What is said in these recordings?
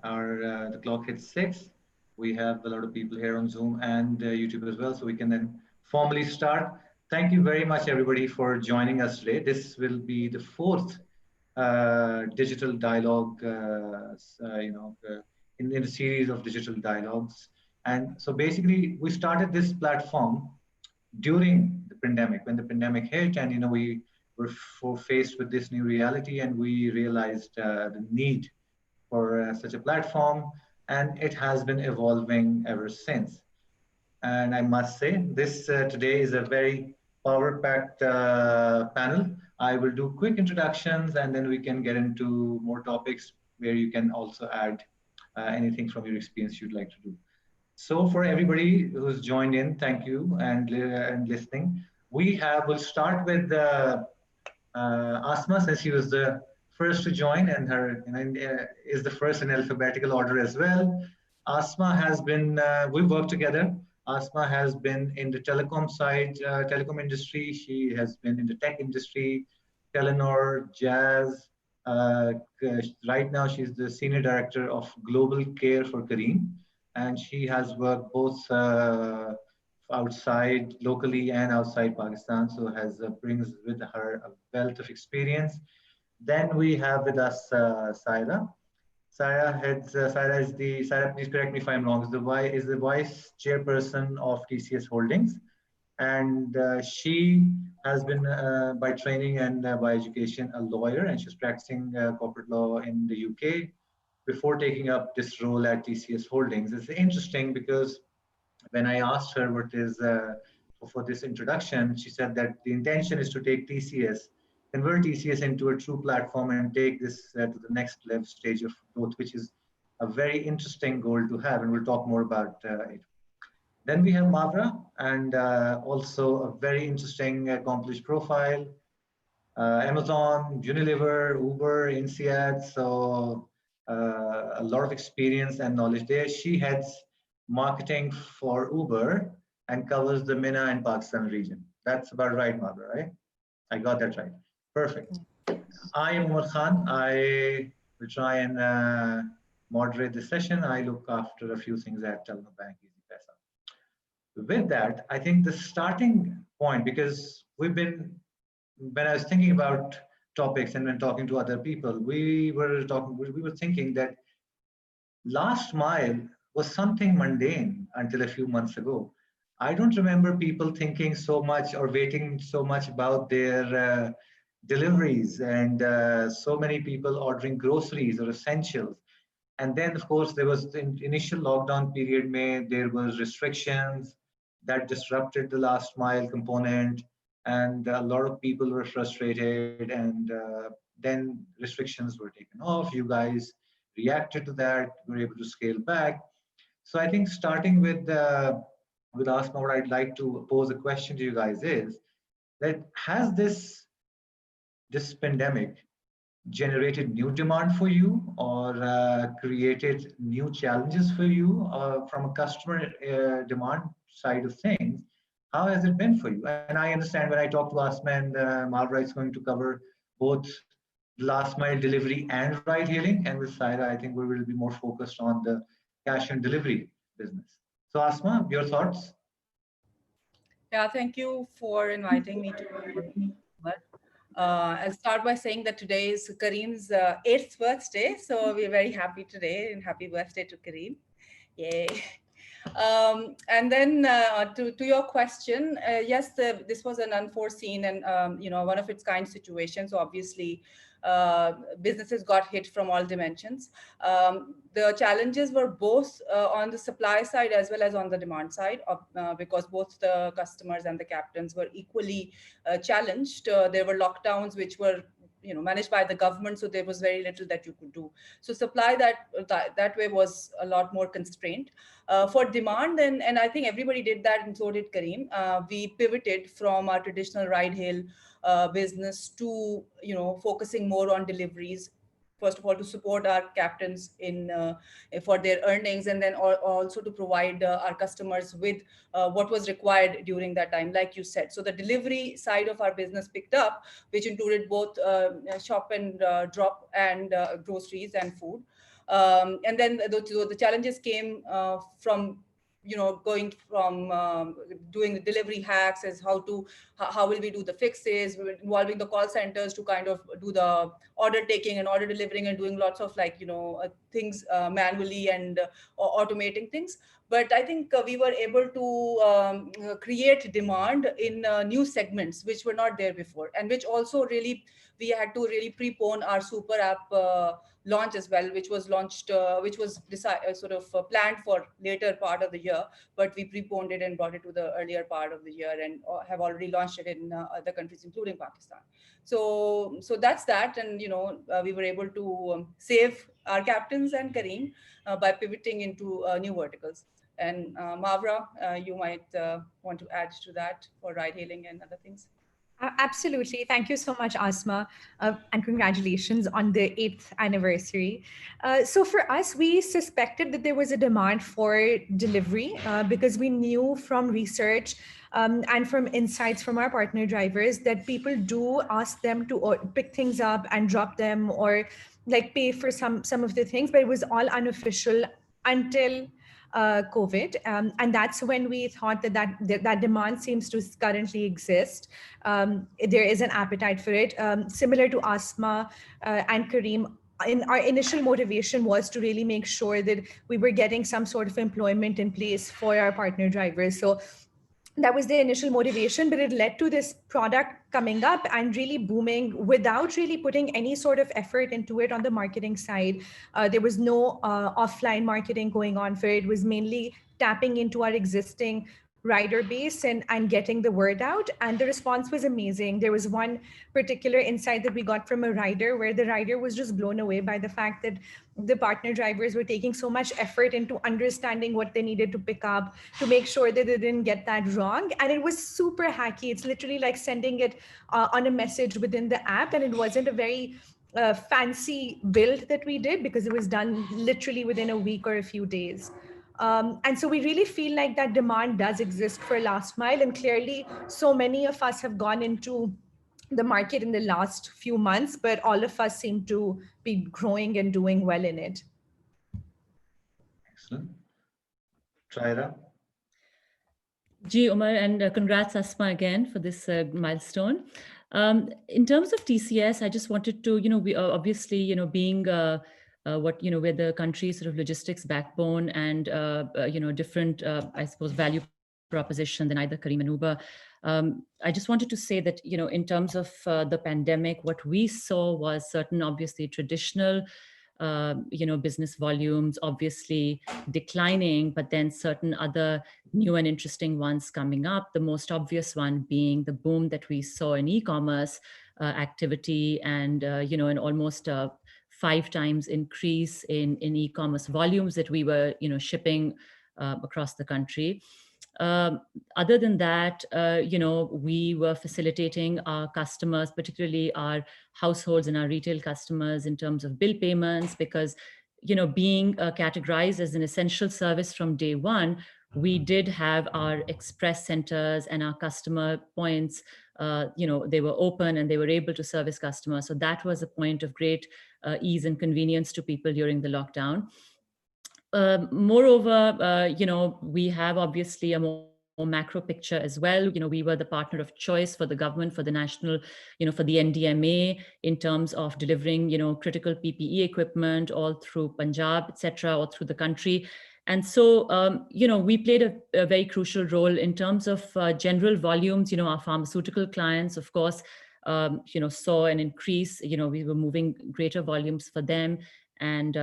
The clock hits 6. We have a lot of people here on Zoom and YouTube as well, so we can then formally start. Thank you very much, everybody, for joining us today. This will be the fourth digital dialogue, in a series of digital dialogues. And so basically, we started this platform during the pandemic, when the pandemic hit, and we were faced with this new reality, and we realized the need for such a platform, and it has been evolving ever since. And I must say, this today is a very power-packed panel. I will do quick introductions, and then we can get into more topics where you can also add anything from your experience you'd like to do. So for everybody who's joined in, thank you and listening. We'll start with Asma, since she was the first to join, and her is the first in alphabetical order as well. Asma has been, we worked together. Asma has been in the telecom side, telecom industry. She has been in the tech industry, Telenor, Jazz. Right now, she's the Senior Director of Global Care for Careem, and she has worked both outside, locally and outside Pakistan, so has brings with her a wealth of experience. Then we have with us Saira. Saira is the Saira. Please correct me if I'm wrong. Is the vice chairperson of TCS Holdings, and she has been by training and by education a lawyer, and she's practicing corporate law in the UK before taking up this role at TCS Holdings. It's interesting because when I asked her what is for this introduction, she said that the intention is to take TCS, convert TCS into a true platform and take this to the next level stage of growth, which is a very interesting goal to have, and we'll talk more about it. Then we have Mavra, and also a very interesting accomplished profile. Amazon, Unilever, Uber, INSEAD, so a lot of experience and knowledge there. She heads marketing for Uber and covers the MENA and Pakistan region. That's about right, Mavra, right? I got that right. Perfect. I am Umar Khan. I will try and moderate the session. I look after a few things at Telenor Bank Easy Pesa. With that, I think the starting point, because when I was thinking about topics and when talking to other people, we were thinking that last mile was something mundane until a few months ago. I don't remember people thinking so much or waiting so much about their deliveries, and so many people ordering groceries or essentials. And then, of course, there was the initial lockdown period. There was restrictions that disrupted the last mile component, and a lot of people were frustrated. And then restrictions were taken off. You guys reacted to that. Were able to scale back. So I think starting with Asma, what I'd like to pose a question to you guys is that has this pandemic generated new demand for you, or created new challenges for you from a customer demand side of things? How has it been for you? And I understand when I talk to Asma and Mavra, it's going to cover both last mile delivery and ride hailing. And with Saira, I think we will be more focused on the cash and delivery business. So Asma, your thoughts? Yeah, thank you for inviting me to your. I'll start by saying that today is Kareem's eighth birthday, so we're very happy today, and happy birthday to Kareem. Yay. And then to your question, yes, this was an unforeseen and one of its kind situation. So obviously, businesses got hit from all dimensions. The challenges were both on the supply side as well as on the demand side, because both the customers and the captains were equally challenged. There were lockdowns which were managed by the government, so there was very little that you could do. So supply that way was a lot more constrained. For demand, and I think everybody did that, and so did Kareem. We pivoted from our traditional ride hail business to focusing more on deliveries. First of all, to support our captains in for their earnings, and then also to provide our customers with what was required during that time, like you said. So the delivery side of our business picked up, which included both shop and drop and groceries and food. And then the challenges came from going from doing the delivery hacks, as how will we do the fixes, involving the call centers to kind of do the order taking and order delivering, and doing lots of things manually and automating things. But I think we were able to create demand in new segments which were not there before, and which also really we had to really prepone our super app launch as well, which was launched, which was planned for later part of the year, but we preponed it and brought it to the earlier part of the year, and have already launched it in other countries, including Pakistan. So that's that, and we were able to save our captains and Kareem by pivoting into new verticals. And Mavra, you might want to add to that for ride hailing and other things. Absolutely. Thank you so much, Asma, and congratulations on the 8th anniversary. So for us, we suspected that there was a demand for delivery because we knew from research and from insights from our partner drivers that people do ask them to pick things up and drop them, or like pay for some of the things, but it was all unofficial until COVID, and that's when we thought that demand seems to currently exist. There is an appetite for it. Similar to Asma and Kareem, in our initial motivation was to really make sure that we were getting some sort of employment in place for our partner drivers. So that was the initial motivation, but it led to this product coming up and really booming without really putting any sort of effort into it on the marketing side. There was no offline marketing going on for it. It was mainly tapping into our existing rider base and getting the word out. And the response was amazing. There was one particular insight that we got from a rider where the rider was just blown away by the fact that the partner drivers were taking so much effort into understanding what they needed to pick up to make sure that they didn't get that wrong. And it was super hacky. It's literally like sending it on a message within the app. And it wasn't a very fancy build that we did because it was done literally within a week or a few days. And so we really feel like that demand does exist for last mile. And clearly, so many of us have gone into the market in the last few months, but all of us seem to be growing and doing well in it. Excellent. Traira? Ji, Umar, and congrats, Asma, again for this milestone. In terms of TCS, I just wanted to, we obviously, being we're the country's sort of logistics backbone and, different, I suppose, value proposition than either Careem and Uber. I just wanted to say that, in terms of the pandemic, what we saw was certain, obviously, traditional, business volumes obviously declining, but then certain other new and interesting ones coming up. The most obvious one being the boom that we saw in e-commerce activity and, an almost 5 times increase in e-commerce volumes that we were, shipping across the country. Other than that, we were facilitating our customers, particularly our households and our retail customers, in terms of bill payments, because, being categorized as an essential service from day one, we did have our express centers and our customer points, they were open and they were able to service customers. So that was a point of great ease and convenience to people during the lockdown. Moreover, we have obviously a more macro picture as well. We were the partner of choice for the government, for the national, for the NDMA in terms of delivering, critical PPE equipment all through Punjab, etc., all through the country. And so, we played a very crucial role in terms of general volumes. Our pharmaceutical clients, of course, saw an increase. We were moving greater volumes for them, and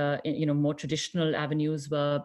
more traditional avenues were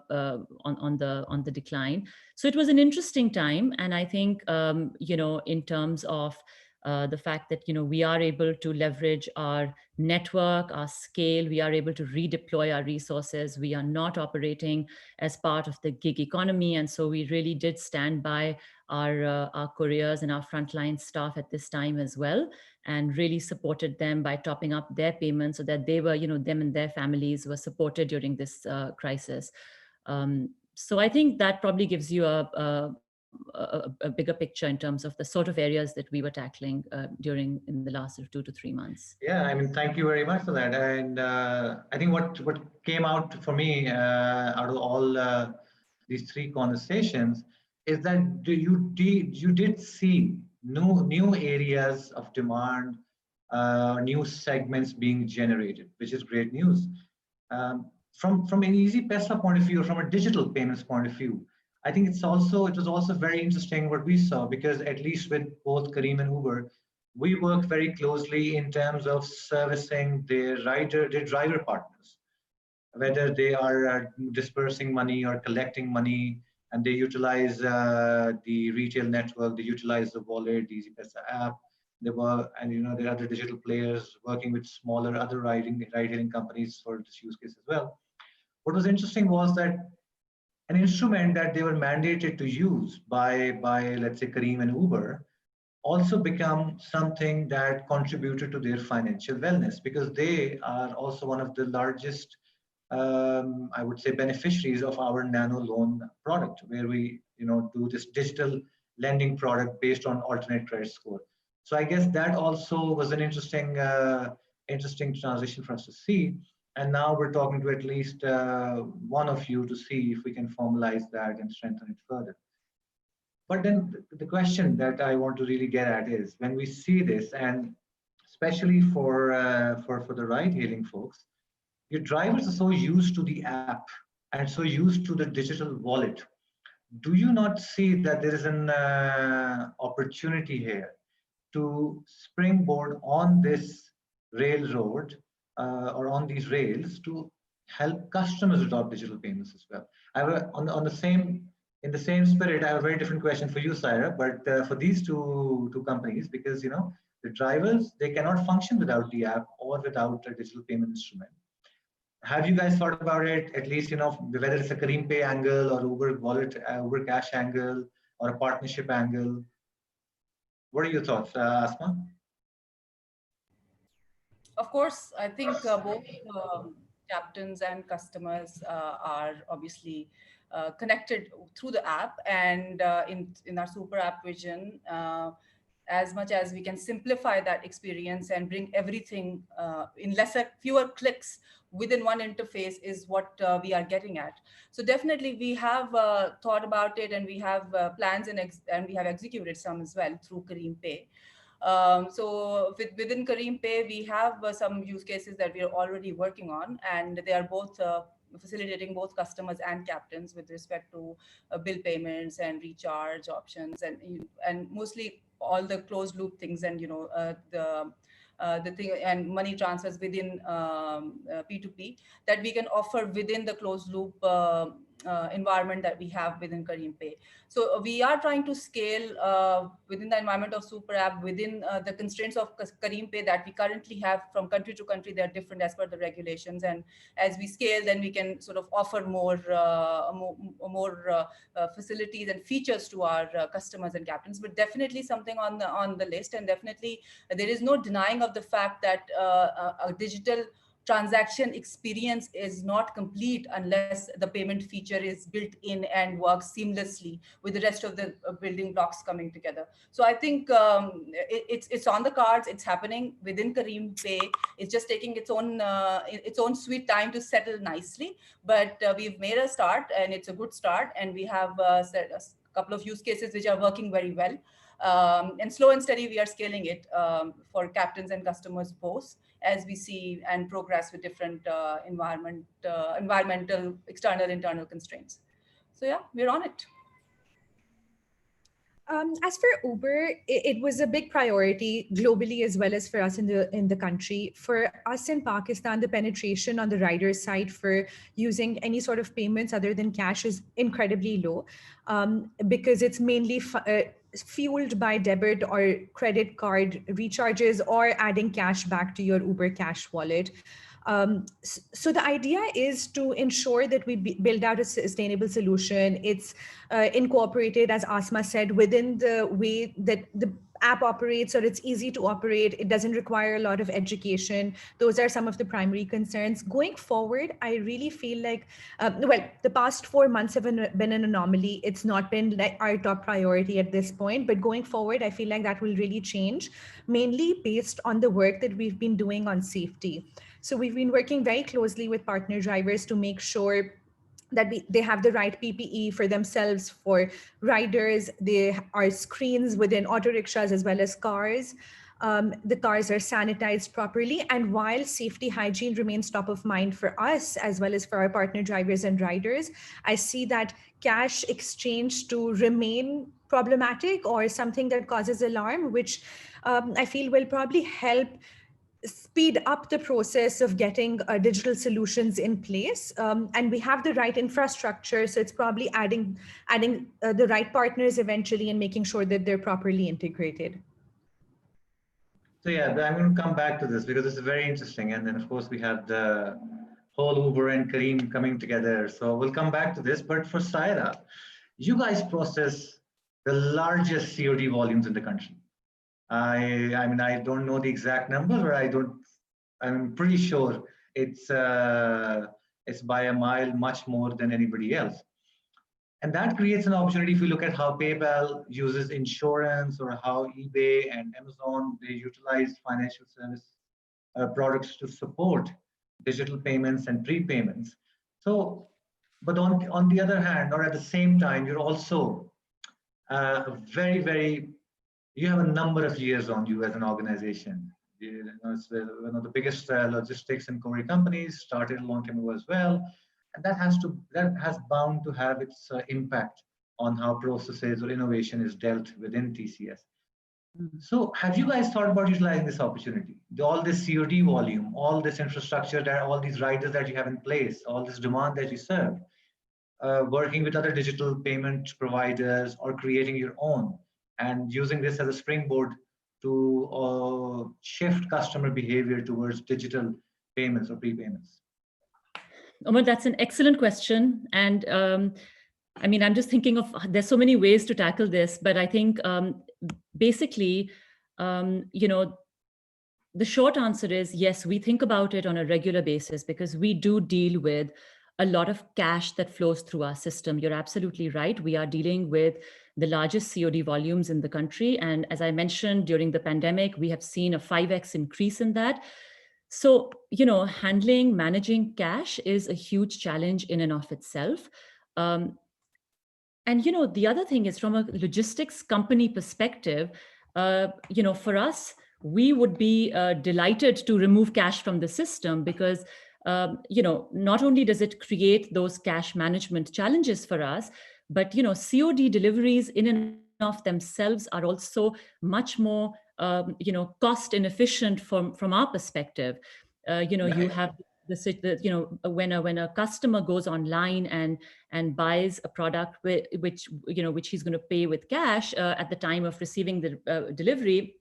on the decline. So it was an interesting time, and I think in terms of the fact that we are able to leverage our network, our scale, we are able to redeploy our resources. We are not operating as part of the gig economy, and so we really did stand by our couriers and our frontline staff at this time as well, and really supported them by topping up their payments so that they were, them and their families were supported during this crisis. So I think that probably gives you a a bigger picture in terms of the sort of areas that we were tackling in the last 2 to 3 months. Yeah, I mean, thank you very much for that. And I think what came out for me out of all these three conversations is that you did see new areas of demand, new segments being generated, which is great news. From an Easy Pesa point of view, or from a digital payments point of view, I think it was also very interesting what we saw, because at least with both Careem and Uber, we work very closely in terms of servicing their driver partners, whether they are dispersing money or collecting money, and they utilize the retail network, they utilize the wallet, the Easy Pesa app. There are other digital players working with smaller other ride-hailing companies for this use case as well. What was interesting was that an instrument that they were mandated to use by let's say Careem and Uber also become something that contributed to their financial wellness, because they are also one of the largest, I would say, beneficiaries of our nano loan product, where we do this digital lending product based on alternate credit score. So I guess that also was an interesting transition for us to see. And now we're talking to at least one of you to see if we can formalize that and strengthen it further. But then the question that I want to really get at is, when we see this, and especially for the ride-hailing folks, your drivers are so used to the app and so used to the digital wallet. Do you not see that there is an opportunity here to springboard on this railroad or on these rails to help customers adopt digital payments as well? In the same spirit, I have a very different question for you, Saira, but for these two companies, because the drivers, they cannot function without the app or without a digital payment instrument. Have you guys thought about it, at least, whether it's a Careem Pay angle or Uber Wallet, Uber Cash angle, or a partnership angle? What are your thoughts, Asma? Of course, I think both captains and customers are obviously connected through the app, and in our super app vision, as much as we can simplify that experience and bring everything in fewer clicks within one interface is what we are getting at. So definitely we have thought about it, and we have plans and we have executed some as well through Careem Pay. So within Careem Pay, we have some use cases that we are already working on, and they are both facilitating both customers and captains with respect to bill payments and recharge options, and mostly all the closed loop things, and the thing and money transfers within P2P that we can offer within the closed loop environment that we have within Careem Pay. So we are trying to scale within the environment of super app, within the constraints of Careem Pay that we currently have. From country to country, they are different as per the regulations, and as we scale, then we can sort of offer more facilities and features to our customers and captains. But definitely something on the list, and definitely there is no denying of the fact that a digital transaction experience is not complete unless the payment feature is built in and works seamlessly with the rest of the building blocks coming together. So I think it's on the cards. It's happening within Careem Pay. It's just taking its own sweet time to settle nicely. But we've made a start, and it's a good start. And we have set a couple of use cases which are working very well. And slow and steady, we are scaling it for captains and customers both, as we see and progress with different environmental, external, internal constraints. So yeah, we're on it. As for Uber, it was a big priority globally as well as for us in the country. For us in Pakistan, the penetration on the rider side for using any sort of payments other than cash is incredibly low, because it's mainly fueled by debit or credit card recharges or adding cash back to your Uber Cash wallet. So the idea is to ensure that we build out a sustainable solution. It's incorporated, as Asma said, within the way that the app operates, or it's easy to operate. It doesn't require a lot of education. Those are some of the primary concerns. Going forward, I really feel like, well, the past 4 months have been an anomaly. It's not been like our top priority at this point, but going forward, I feel like that will really change, mainly based on the work that we've been doing on safety. So we've been working very closely with partner drivers to make sure that they have the right PPE for themselves, for riders. There are screens within auto rickshaws as well as cars. The cars are sanitized properly. And while safety hygiene remains top of mind for us, as well as for our partner drivers and riders, I see that cash exchange to remain problematic or something that causes alarm, which I feel will probably help speed up the process of getting digital solutions in place. And we have the right infrastructure, so it's probably adding the right partners eventually and making sure that they're properly integrated. So yeah, I'm going to come back to this because this is very interesting. And then of course we have the whole Uber and Careem coming together. So we'll come back to this. But for Saira, you guys process the largest COD volumes in the country. I mean, I don't know the exact number, but I'm pretty sure it's by a mile much more than anybody else. And that creates an opportunity if you look at how PayPal uses insurance, or how eBay and Amazon, they utilize financial service products to support digital payments and prepayments. So, but on the other hand, or at the same time, you're also you have a number of years on you as an organization. It's one of the biggest logistics and courier companies, started a long time ago as well. And that has bound to have its impact on how processes or innovation is dealt within TCS. So have you guys thought about utilizing this opportunity? All this COD volume, all this infrastructure, all these riders that you have in place, all this demand that you serve, working with other digital payment providers or creating your own, and using this as a springboard to shift customer behavior towards digital payments or prepayments? Umar, that's an excellent question. And I mean, I'm just thinking of, there's so many ways to tackle this, but I think basically, you know, the short answer is yes, we think about it on a regular basis because we do deal with a lot of cash that flows through our system. You're absolutely right. We are dealing with the largest COD volumes in the country. And as I mentioned, during the pandemic, we have seen a 5x increase in that. So, you know, managing cash is a huge challenge in and of itself. And, you know, the other thing is, from a logistics company perspective, you know, for us, we would be delighted to remove cash from the system because, you know, not only does it create those cash management challenges for us, but, you know, COD deliveries in and of themselves are also much more, you know, cost inefficient from our perspective. You know, you have you know, when a customer goes online and buys a product which you know, which he's going to pay with cash at the time of receiving the delivery,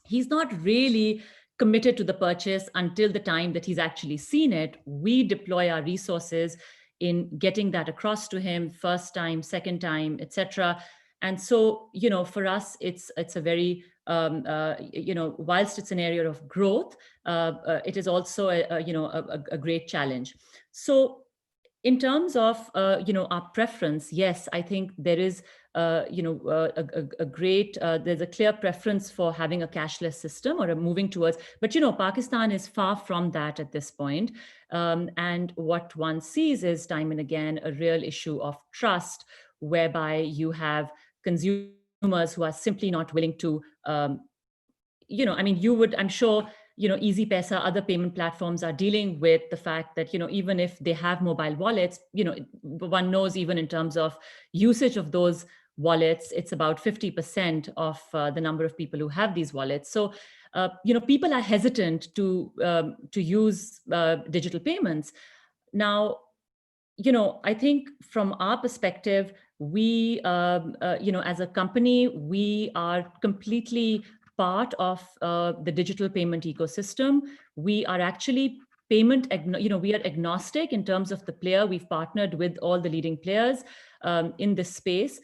he's not really committed to the purchase until the time that he's actually seen it. We deploy our resources in getting that across to him first time, second time, etc. And so, you know, for us, it's a very, you know, whilst it's an area of growth, it is also you know, a great challenge. So in terms of, you know, our preference, yes, I think there is, you know, a great, there's a clear preference for having a cashless system or moving towards, but, you know, Pakistan is far from that at this point. And what one sees is time and again, a real issue of trust, whereby you have consumers who are simply not willing to, you know, I mean, I'm sure, you know, EasyPaisa, other payment platforms are dealing with the fact that, you know, even if they have mobile wallets, you know, one knows even in terms of usage of those wallets, it's about 50% of the number of people who have these wallets. So, you know, people are hesitant to use digital payments. Now, you know, I think from our perspective, we, you know, as a company, we are completely part of the digital payment ecosystem. We are actually you know, we are agnostic in terms of the player. We've partnered with all the leading players in this space.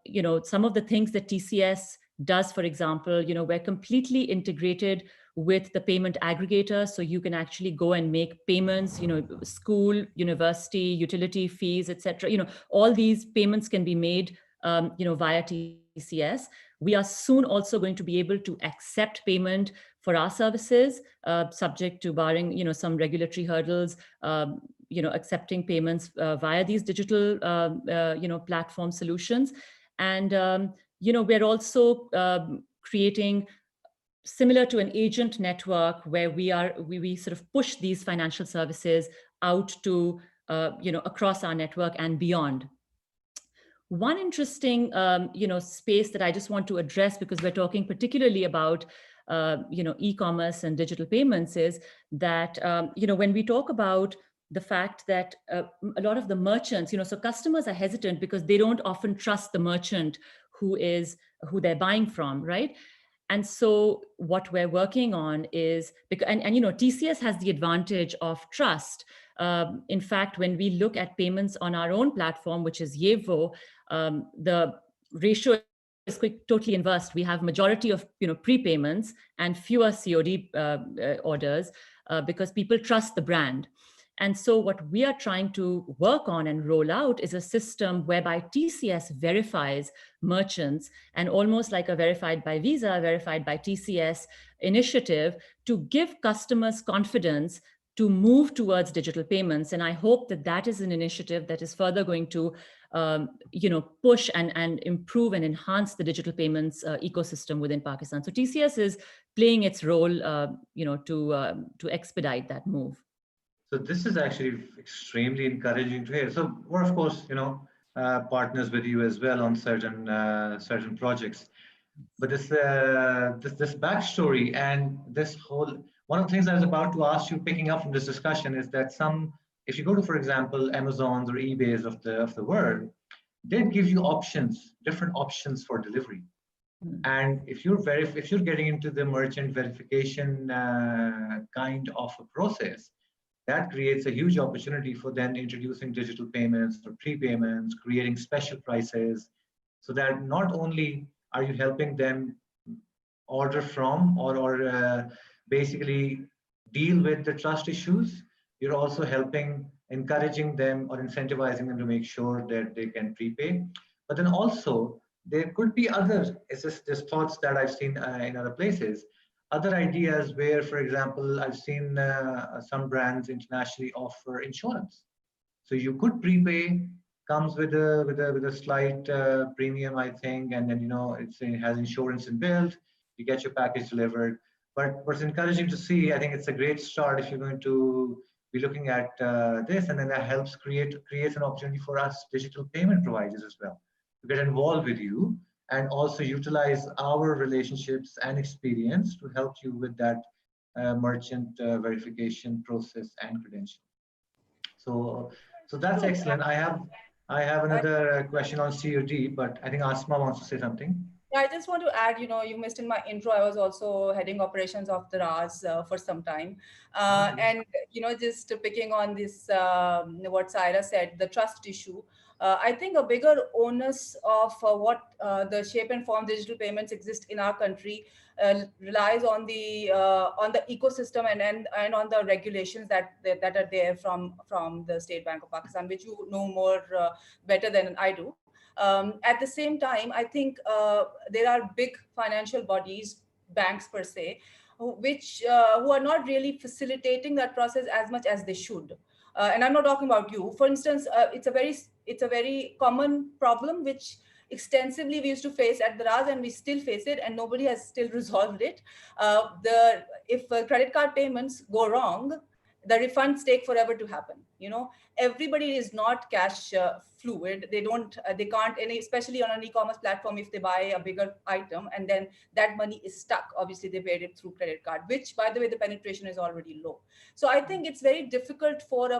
You know, some of the things that TCS does, for example, we're completely integrated with the payment aggregator. So you can actually go and make payments, school, university, utility fees, etc. All these payments can be made, via TCS. We are soon also going to be able to accept payment for our services, subject to barring, some regulatory hurdles, accepting payments via these digital, platform solutions. And, we're also creating, similar to an agent network, where we sort of push these financial services out to, across our network and beyond. One interesting, space that I just want to address, because we're talking particularly about, e-commerce and digital payments, is that, when we talk about the fact that a lot of the merchants, so customers are hesitant because they don't often trust the merchant who they're buying from, right? And so what we're working on is, because, and TCS has the advantage of trust. In fact, when we look at payments on our own platform, which is Yevo, the ratio is totally inverse. We have majority of prepayments and fewer COD orders, because people trust the brand. And so what we are trying to work on and roll out is a system whereby TCS verifies merchants, and almost like a verified by Visa, verified by TCS initiative, to give customers confidence to move towards digital payments. And I hope that that is an initiative that is further going to push and improve and enhance the digital payments ecosystem within Pakistan. So TCS is playing its role, to expedite that move. So this is actually extremely encouraging to hear. So we're of course, partners with you as well on certain projects. But this backstory and this whole, one of the things I was about to ask you, picking up from this discussion, is that if you go to, for example, Amazons or eBays of the world, they give you different options for delivery. And if you're getting into the merchant verification kind of a process, that creates a huge opportunity for then introducing digital payments or prepayments, creating special prices, so that not only are you helping them order from or basically deal with the trust issues, you're also encouraging them or incentivizing them to make sure that they can prepay. But then also there could be it's just thoughts that I've seen in other places, other ideas where, for example, I've seen some brands internationally offer insurance. So you could prepay, comes with a slight premium, I think, and then it has insurance inbuilt. You get your package delivered. But what's encouraging to see, I think it's a great start if you're going to be looking at this, and then that helps creates an opportunity for us digital payment providers as well to get involved with you, and also utilize our relationships and experience to help you with that merchant verification process and credential. So that's excellent. I have another question on COD, but I think Asma wants to say something. Yeah, I just want to add, you missed in my intro, I was also heading operations of Daraz for some time. And, just picking on this, what Saira said, the trust issue. I think a bigger onus of what the shape and form digital payments exist in our country relies on the ecosystem and on the regulations that are there from the State Bank of Pakistan, which you know more better than I do. At the same time, I think there are big financial bodies, banks per se, who are not really facilitating that process as much as they should. And I'm not talking about you. For instance, it's a very common problem which extensively we used to face at Daraz, and we still face it, and nobody has still resolved it. If credit card payments go wrong, the refunds take forever to happen. Everybody is not cash fluid. They can't, especially on an e-commerce platform, if they buy a bigger item and then that money is stuck. Obviously, they paid it through credit card, which, by the way, the penetration is already low. So I think it's very difficult for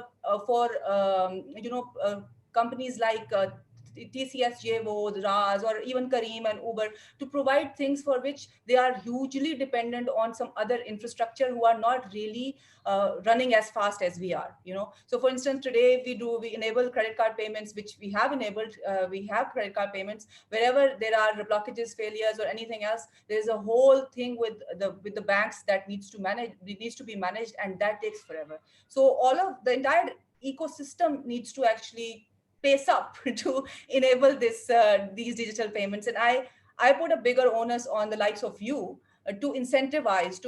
companies like TCS, JVO, Raz, or even Careem and Uber, to provide things for which they are hugely dependent on some other infrastructure who are not really running as fast as we are, So for instance, today we enable credit card payments, which we have enabled. We have credit card payments wherever there are blockages, failures, or anything else. There's a whole thing with the banks that needs to be managed, and that takes forever. So all of the entire ecosystem needs to actually pace up to enable these digital payments. And I put a bigger onus on the likes of you to incentivize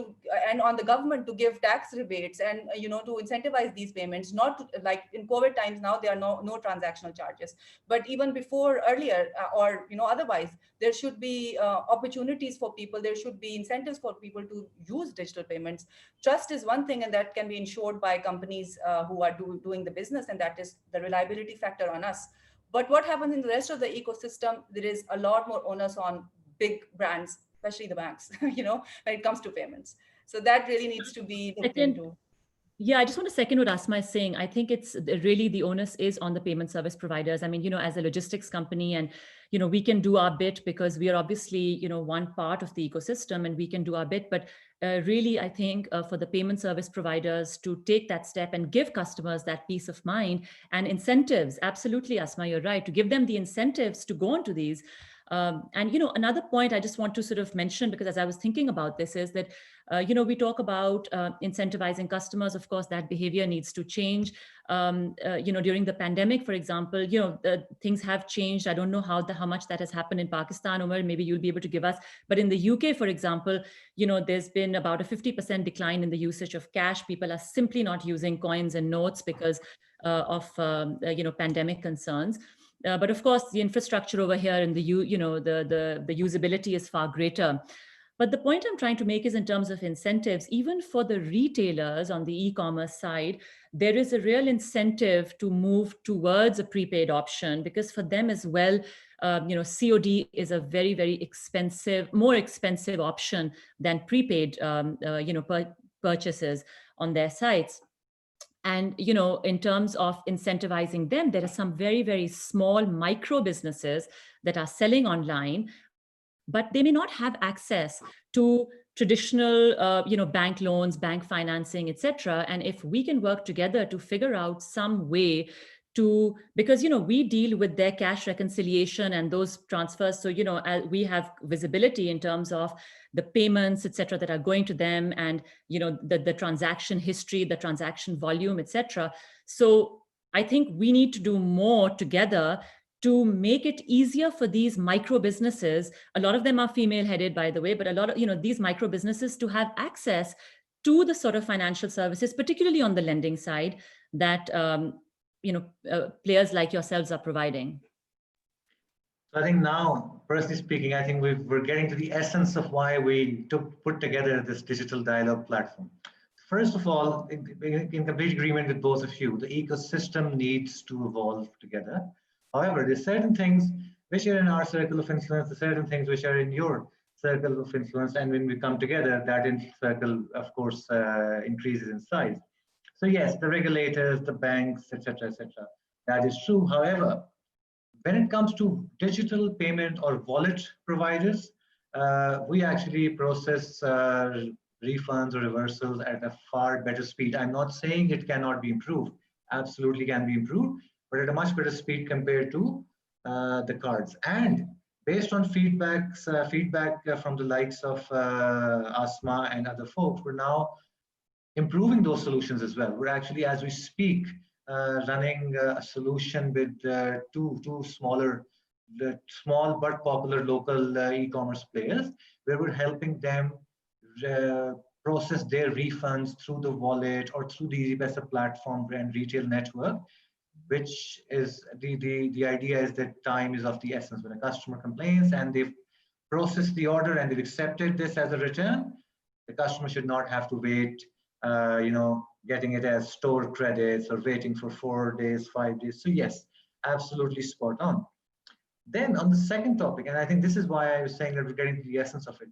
and on the government to give tax rebates and to incentivize these payments, not like in COVID times. Now there are no transactional charges, but even before, earlier, or otherwise, there should be opportunities for people. There should be incentives for people to use digital payments. Trust is one thing, and that can be ensured by companies who are doing the business, and that is the reliability factor on us. But what happens in the rest of the ecosystem, there is a lot more onus on big brands, especially the banks, when it comes to payments. So that really needs to be looked into. Yeah, I just want to second what Asma is saying. I think it's really the onus is on the payment service providers. I mean, as a logistics company, and, we can do our bit because we are obviously, one part of the ecosystem, and we can do our bit. But really, I think for the payment service providers to take that step and give customers that peace of mind and incentives. Absolutely, Asma, you're right. To give them the incentives to go into these. And, another point I just want to sort of mention, because as I was thinking about this, is that, we talk about incentivizing customers. Of course, that behavior needs to change. During the pandemic, for example, things have changed. I don't know how much that has happened in Pakistan, Umar, maybe you'll be able to give us. But in the UK, for example, there's been about a 50% decline in the usage of cash. People are simply not using coins and notes because of pandemic concerns. But of course, the infrastructure over here and the usability is far greater. But the point I'm trying to make is in terms of incentives, even for the retailers on the e-commerce side, there is a real incentive to move towards a prepaid option, because for them as well, COD is a very, very more expensive option than prepaid, purchases on their sites. And, in terms of incentivizing them, there are some very, very small micro businesses that are selling online, but they may not have access to traditional, bank loans, bank financing, etc. And if we can work together to figure out some way to, because, we deal with their cash reconciliation and those transfers. So, we have visibility in terms of the payments, etc., that are going to them, and, the transaction history, the transaction volume, etc. So I think we need to do more together to make it easier for these micro businesses. A lot of them are female headed, by the way, but a lot of, these micro businesses to have access to the sort of financial services, particularly on the lending side, that, players like yourselves are providing. So I think now, personally speaking, I think we're getting to the essence of why we put together this digital dialogue platform. First of all, in complete agreement with both of you, the ecosystem needs to evolve together. However, there's certain things which are in our circle of influence, there's certain things which are in your circle of influence, and when we come together, that circle, of course, increases in size. So yes, the regulators, the banks, etc., that is true. However, when it comes to digital payment or wallet providers, we actually process refunds or reversals at a far better speed. I'm not saying it cannot be improved. Absolutely can be improved, but at a much better speed compared to the cards. And based on feedback from the likes of Asma and other folks, we're now improving those solutions as well. We're actually, as we speak, running a solution with two small but popular local e-commerce players, where we're helping them process their refunds through the wallet or through the EasyPaisa platform and retail network, which is the idea is that time is of the essence. When a customer complains and they've processed the order and they've accepted this as a return, the customer should not have to wait, getting it as store credits or waiting for 4 days, 5 days. So yes, absolutely spot on. Then on the second topic, and I think this is why I was saying that we're getting to the essence of it,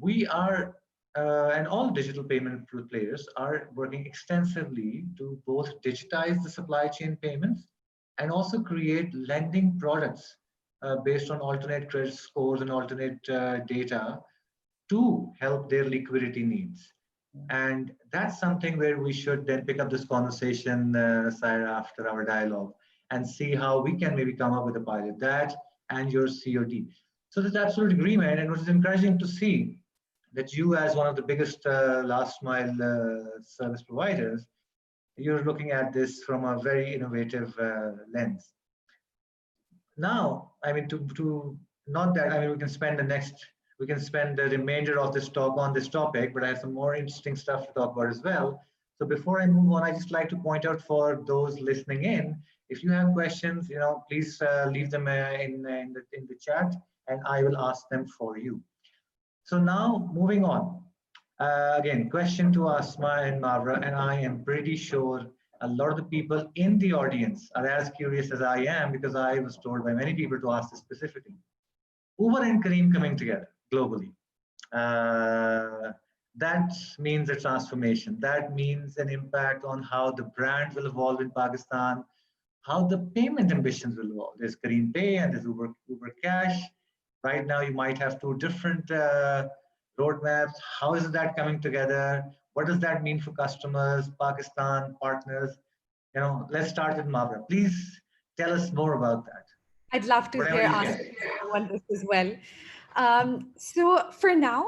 we are, and all digital payment players are working extensively to both digitize the supply chain payments and also create lending products based on alternate credit scores and alternate data to help their liquidity needs. And that's something where we should then pick up this conversation, Saira, after our dialogue and see how we can maybe come up with a pilot, that and your COD. So that's absolute agreement. And it was encouraging to see that you, as one of the biggest last mile service providers, you're looking at this from a very innovative lens. Now, I mean, to not that, I mean, we can spend the remainder of this talk on this topic, but I have some more interesting stuff to talk about as well. So before I move on, I just like to point out for those listening in, if you have questions, please leave them in the chat, and I will ask them for you. So now moving on. Again, question to Asma and Mavra, and I am pretty sure a lot of the people in the audience are as curious as I am, because I was told by many people to ask this specifically. Uber and Careem coming together globally. That means a transformation. That means an impact on how the brand will evolve in Pakistan, how the payment ambitions will evolve. There's Careem Pay and there's Uber Cash. Right now, you might have two different roadmaps. How is that coming together? What does that mean for customers, Pakistan, partners? Let's start with Mavra. Please tell us more about that. I'd love to hear on this as well. So for now,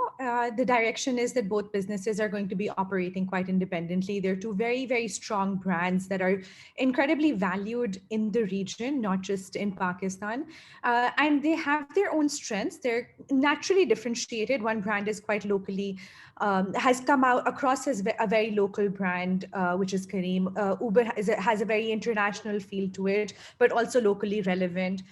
the direction is that both businesses are going to be operating quite independently. They're two very, very strong brands that are incredibly valued in the region, not just in Pakistan. And they have their own strengths. They're naturally differentiated. One brand is quite locally, has come out across as a very local brand, which is Careem. Uber has a very international feel to it, but also locally relevant.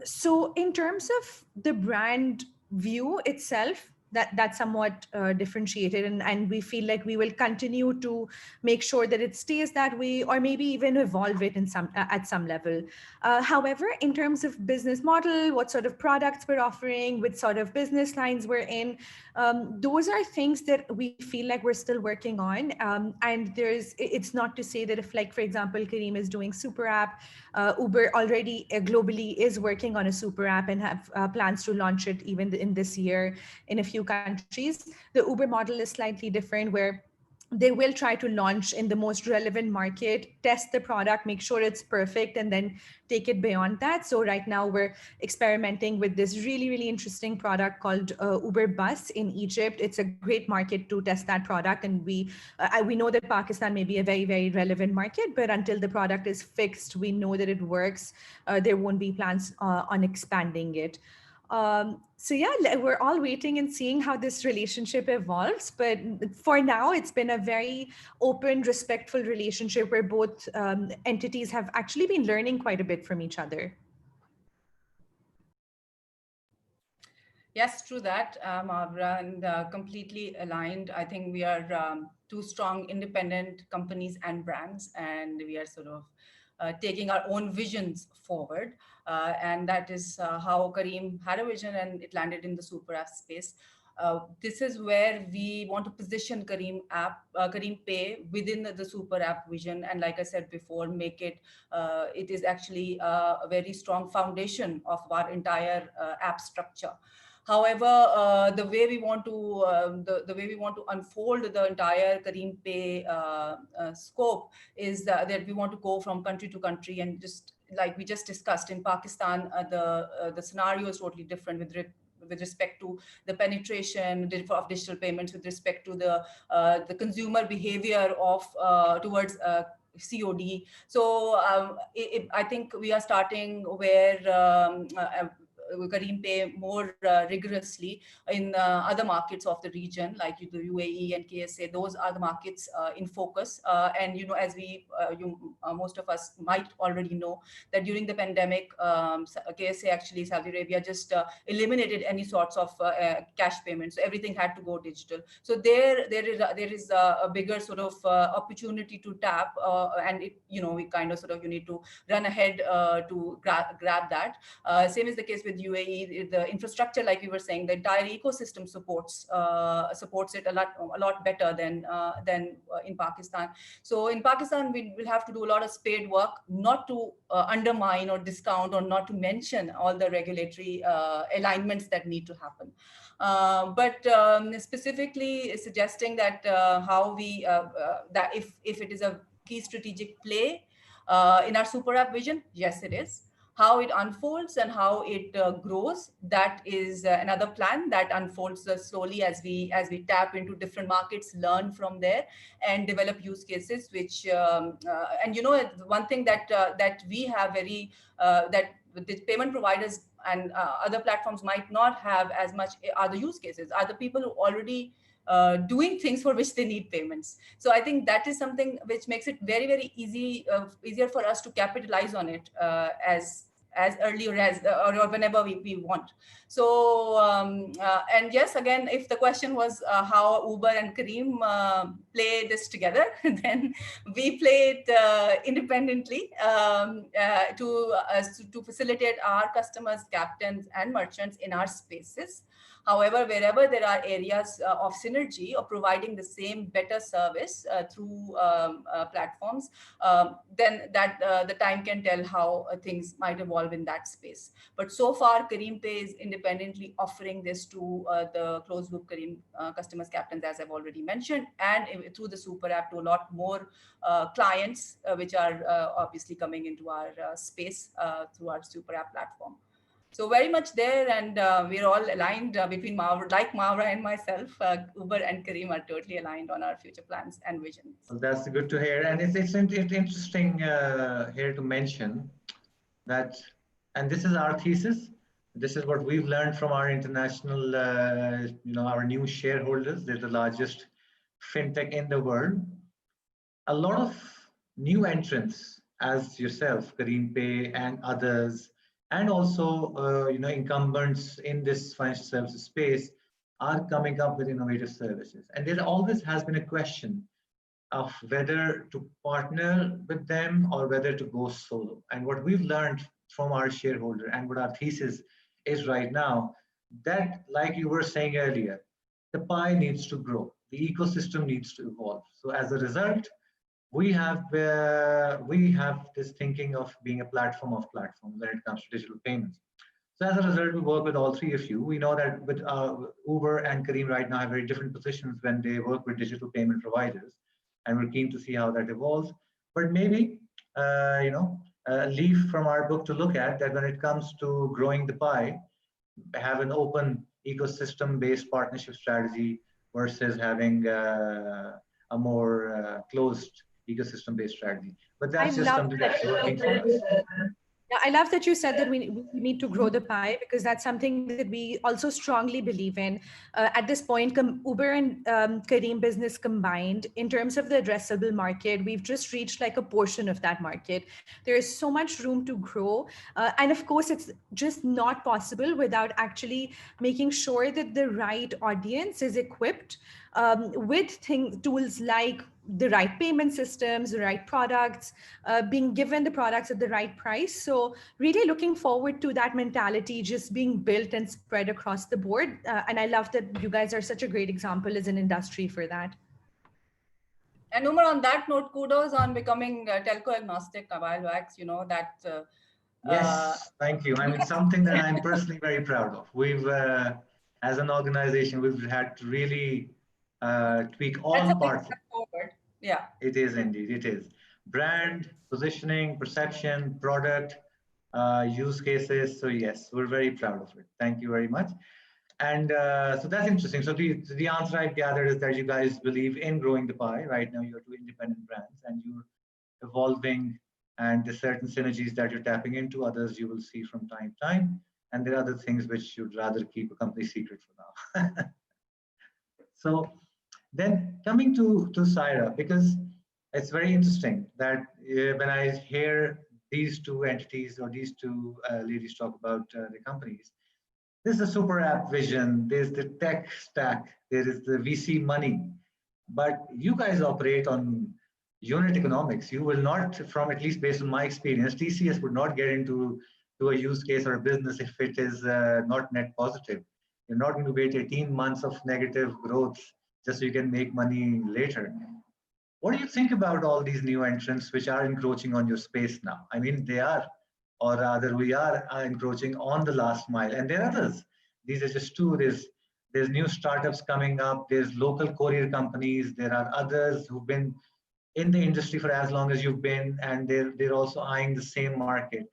So in terms of the brand view itself, that's somewhat differentiated, and we feel like we will continue to make sure that it stays that way, or maybe even evolve it at some level. However, in terms of business model, what sort of products we're offering, which sort of business lines we're in, those are things that we feel like we're still working on. And it's not to say that if, like, for example, Careem is doing super app, Uber already globally is working on a super app and have plans to launch it even in this year in a few countries. The Uber model is slightly different, where they will try to launch in the most relevant market, test the product, make sure it's perfect, and then take it beyond that. So right now we're experimenting with this really, really interesting product called Uber Bus in Egypt. It's a great market to test that product. And we know that Pakistan may be a very, very relevant market, but until the product is fixed, we know that it works. There won't be plans on expanding it. So yeah, we're all waiting and seeing how this relationship evolves. But for now, it's been a very open, respectful relationship where both entities have actually been learning quite a bit from each other. Yes, true that, Mavra, and completely aligned. I think we are two strong independent companies and brands, and we are sort of taking our own visions forward. And that is how Careem had a vision, and it landed in the super app space. This is where we want to position Careem Pay within the super app vision. And like I said before, make it, it is actually a very strong foundation of our entire app structure. However, the way we want to unfold the entire Careem Pay scope is that we want to go from country to country, and just like we just discussed in Pakistan, the scenario is totally different with respect to the penetration of digital payments, with respect to the consumer behavior of towards COD. So I think we are starting where Careem Pay more rigorously in other markets of the region, like the UAE and KSA. Those are the markets in focus. And as we, most of us might already know, that during the pandemic, KSA, actually Saudi Arabia, just eliminated any sorts of cash payments. So everything had to go digital. So there is a bigger sort of opportunity to tap, and we kind of sort of, you need to run ahead to grab that. Same is the case with UAE, the infrastructure, like we were saying, the entire ecosystem supports it a lot better than in Pakistan. So in Pakistan, we will have to do a lot of spade work, not to undermine or discount or not to mention all the regulatory alignments that need to happen. But specifically suggesting that how we that if it is a key strategic play in our super app vision, yes, it is. How it unfolds and how it grows, that is another plan that unfolds slowly as we tap into different markets, learn from there, and develop use cases. Which and you know, one thing that that we have very that the payment providers and other platforms might not have as much are the use cases, are the people who already doing things for which they need payments. So I think that is something which makes it very, very easier for us to capitalize on it as early or as or whenever we want. So and yes, again, if the question was how Uber and Careem play this together, then we play it independently to facilitate our customers, captains, and merchants in our spaces. However, wherever there are areas of synergy or providing the same better service through platforms, then that the time can tell how things might evolve in that space. But so far, Careem Pay is independently offering this to the closed loop Careem customers, captains, as I've already mentioned, and through the super app to a lot more clients, which are obviously coming into our space through our super app platform. So very much there, and we're all aligned between Mavra, like Mavra and myself. Uber and Careem are totally aligned on our future plans and visions. Well, that's good to hear, and it's interesting here to mention that, and this is our thesis. This is what we've learned from our international, our new shareholders. They're the largest fintech in the world. A lot of new entrants, as yourself, Careem Pay, and others, and also incumbents in this financial services space, are coming up with innovative services. And there always has been a question of whether to partner with them or whether to go solo. And what we've learned from our shareholder and what our thesis is right now, that, like you were saying earlier, the pie needs to grow, the ecosystem needs to evolve. So as a result, we have this thinking of being a platform of platforms when it comes to digital payments. So as a result, we work with all three of you. We know that with Uber and Careem right now have very different positions when they work with digital payment providers, and we're keen to see how that evolves. But maybe a leaf from our book to look at, that when it comes to growing the pie, have an open ecosystem-based partnership strategy versus having a more closed ecosystem-based strategy. But that's just something that's working for us. Yeah, I love that you said that we need to grow the pie, because that's something that we also strongly believe in. At this point, Uber and Careem business combined, in terms of the addressable market, we've just reached like a portion of that market. There is so much room to grow. And of course, it's just not possible without actually making sure that the right audience is equipped with tools like the right payment systems, the right products, being given the products at the right price. So really looking forward to that mentality just being built and spread across the board. And I love that you guys are such a great example as an industry for that. And Umar, on that note, kudos on becoming telco agnostic a while back. Yes, thank you. I mean, something that I'm personally very proud of. We've, as an organization, we've had to really tweak all parts. Yeah, it is indeed. It is brand, positioning, perception, product, use cases. So yes, we're very proud of it. Thank you very much. And so that's interesting. So the answer I've gathered is that you guys believe in growing the pie. Right now, you're two independent brands, and you're evolving, and there's certain synergies that you're tapping into. Others you will see from time to time, and there are other things which you'd rather keep a company secret for now. So then coming to Saira, because it's very interesting that when I hear these two entities or these two ladies talk about the companies, there's a super app vision, there's the tech stack, there is the VC money, but you guys operate on unit economics. You will not, from at least based on my experience, TCS would not get into to a use case or a business if it is not net positive. You're not going to wait 18 months of negative growth just so you can make money later. What do you think about all these new entrants which are encroaching on your space now? I mean, they are, or rather, we are encroaching on the last mile, and there are others. These are just two. There's new startups coming up. There's local courier companies. There are others who've been in the industry for as long as you've been, and they're also eyeing the same market.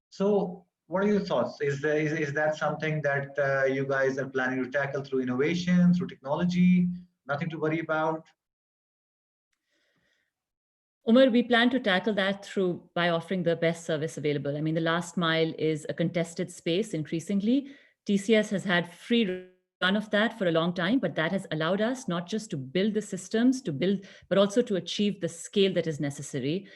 So, what are your thoughts? Is that something that you guys are planning to tackle through innovation, through technology? Nothing to worry about? Umar, we plan to tackle that by offering the best service available. I mean, the last mile is a contested space increasingly. TCS has had free run of that for a long time, but that has allowed us not just to build the systems, but also to achieve the scale that is necessary.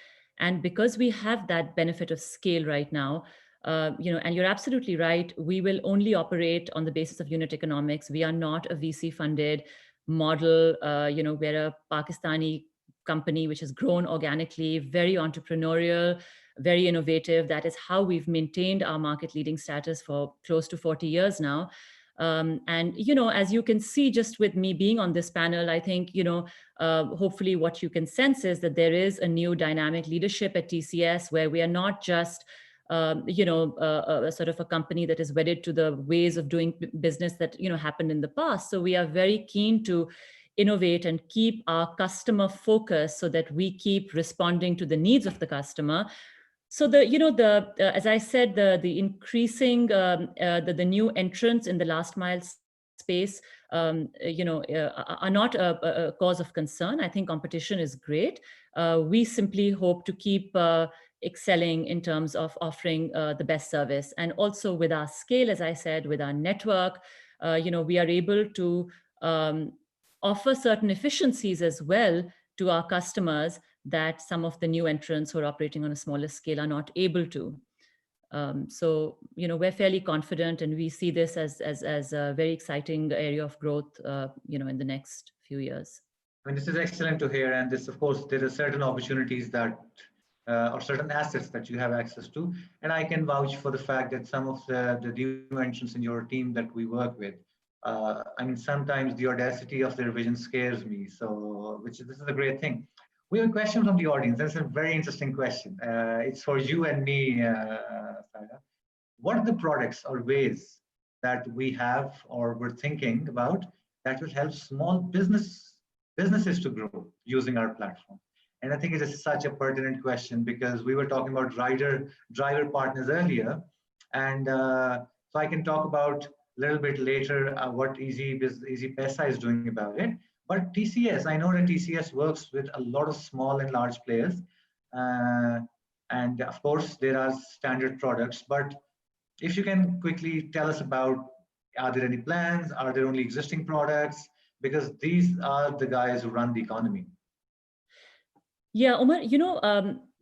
And because we have that benefit of scale right now, and you're absolutely right, we will only operate on the basis of unit economics. We are not a VC funded model, where a Pakistani company which has grown organically, very entrepreneurial, very innovative. That is how we've maintained our market leading status for close to 40 years now. And, as you can see, just with me being on this panel, I think, hopefully what you can sense is that there is a new dynamic leadership at TCS where we are not just sort of a company that is wedded to the ways of doing business that, happened in the past. So we are very keen to innovate and keep our customer focus so that we keep responding to the needs of the customer. So as I said, the increasing the new entrants in the last mile space, are not a cause of concern. I think competition is great. We simply hope to keep excelling in terms of offering the best service, and also with our scale, as I said, with our network, we are able to offer certain efficiencies as well to our customers that some of the new entrants who are operating on a smaller scale are not able to. So, we're fairly confident, and we see this as a very exciting area of growth, in the next few years. I mean, this is excellent to hear. And this, of course, there are certain opportunities that, or certain assets that you have access to. And I can vouch for the fact that some of the new entrants in your team that we work with, I mean, sometimes the audacity of their vision scares me. So, this is a great thing. We have a question from the audience. That's a very interesting question. It's for you and me, Sarah. What are the products or ways that we have or we're thinking about that will help small businesses to grow using our platform? And I think it is such a pertinent question because we were talking about driver partners earlier. And so I can talk about a little bit later what EasyPaisa is doing about it. But TCS, I know that TCS works with a lot of small and large players. And of course, there are standard products. But if you can quickly tell us about, are there any plans? Are there only existing products? Because these are the guys who run the economy. Yeah, Umar,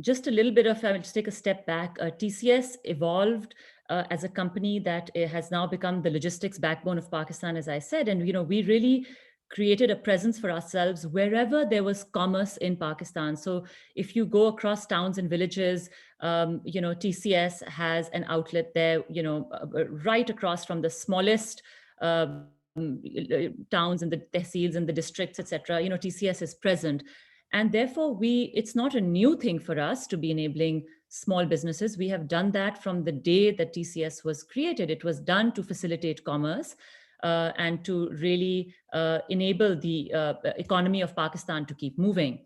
just a little bit of, I'll just take a step back. TCS evolved as a company that has now become the logistics backbone of Pakistan, as I said. And, we really created a presence for ourselves wherever there was commerce in Pakistan. So if you go across towns and villages, TCS has an outlet there, right across from the smallest towns and the tehsils and the districts, etc. TCS is present. And therefore, it's not a new thing for us to be enabling small businesses. We have done that from the day that TCS was created. It was done to facilitate commerce and to really enable the economy of Pakistan to keep moving.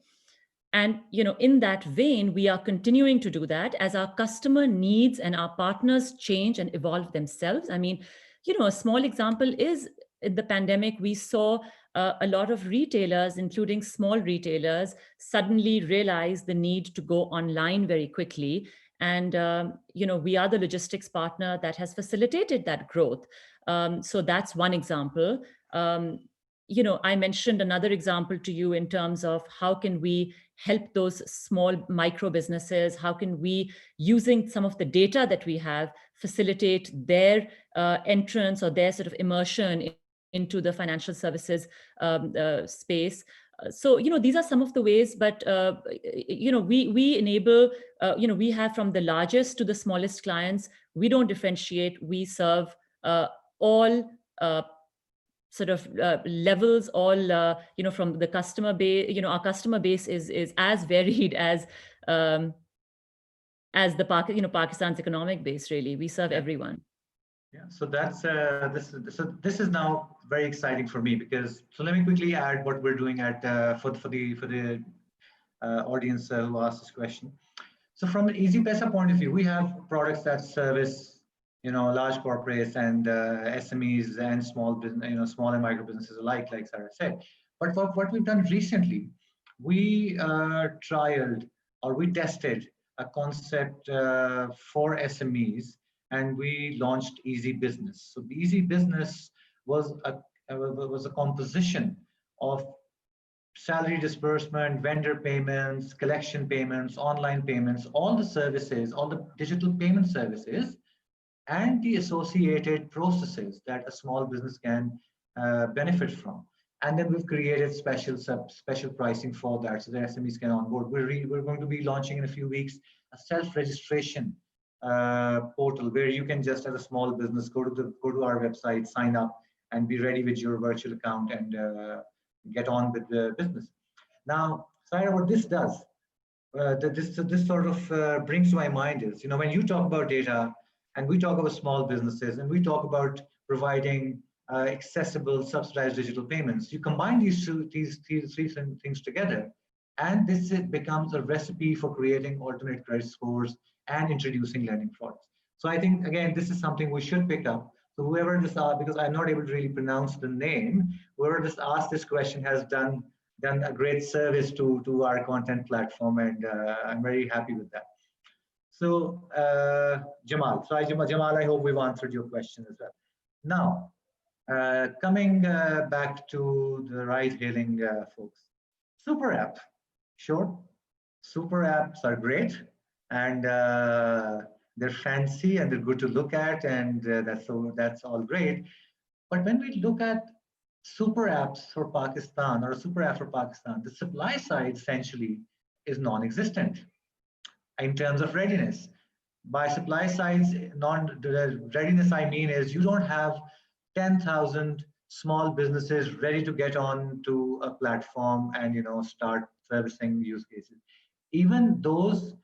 And in that vein, we are continuing to do that as our customer needs and our partners change and evolve themselves. I mean, a small example is in the pandemic, we saw a lot of retailers, including small retailers, suddenly realize the need to go online very quickly. And, we are the logistics partner that has facilitated that growth. So that's one example. I mentioned another example to you in terms of how can we help those small micro businesses? How can we, using some of the data that we have, facilitate their entrance or their sort of immersion into the financial services space? So, these are some of the ways, but, we enable, we have from the largest to the smallest clients. We don't differentiate. We serve all sort of levels, all, from the customer base. Our customer base is as varied um, as the Pakistan's economic base. Really, we serve everyone. Yeah, so that's this is now very exciting for me, because so let me quickly add what we're doing at for the audience who asked this question. So from an EasyPesa point of view, we have products that service large corporates and SMEs and small business, small and micro businesses alike, like Sarah said. But what we've done recently, we trialed, or we tested a concept for SMEs, and we launched Easy Business. So the Easy Business was a composition of salary disbursement, vendor payments, collection payments, online payments, all the services, all the digital payment services, and the associated processes that a small business can benefit from. And then we've created special pricing for that, so the SMEs can onboard. We're going to be launching in a few weeks a self-registration portal, where you can just, as a small business, go to our website, sign up, and be ready with your virtual account and get on with the business. Now, Saira, what this does, this sort of brings to my mind is, when you talk about data, and we talk about small businesses, and we talk about providing accessible, subsidized digital payments, you combine these three things together, and this becomes a recipe for creating alternate credit scores and introducing lending products. So I think, again, this is something we should pick up. So whoever this asked, because I'm not able to really pronounce the name, whoever just asked this question has done a great service to our content platform, and I'm very happy with that. So Jamal, Jamal, I hope we've answered your question as well. Now, coming back to the ride-hailing folks, super app, sure, super apps are great, and they're fancy and they're good to look at, and that's all great. But when we look at super apps for Pakistan, or a super app for Pakistan, the supply side essentially is non-existent in terms of readiness. By supply side, readiness, I mean is you don't have 10,000 small businesses ready to get on to a platform and start servicing use cases. Even those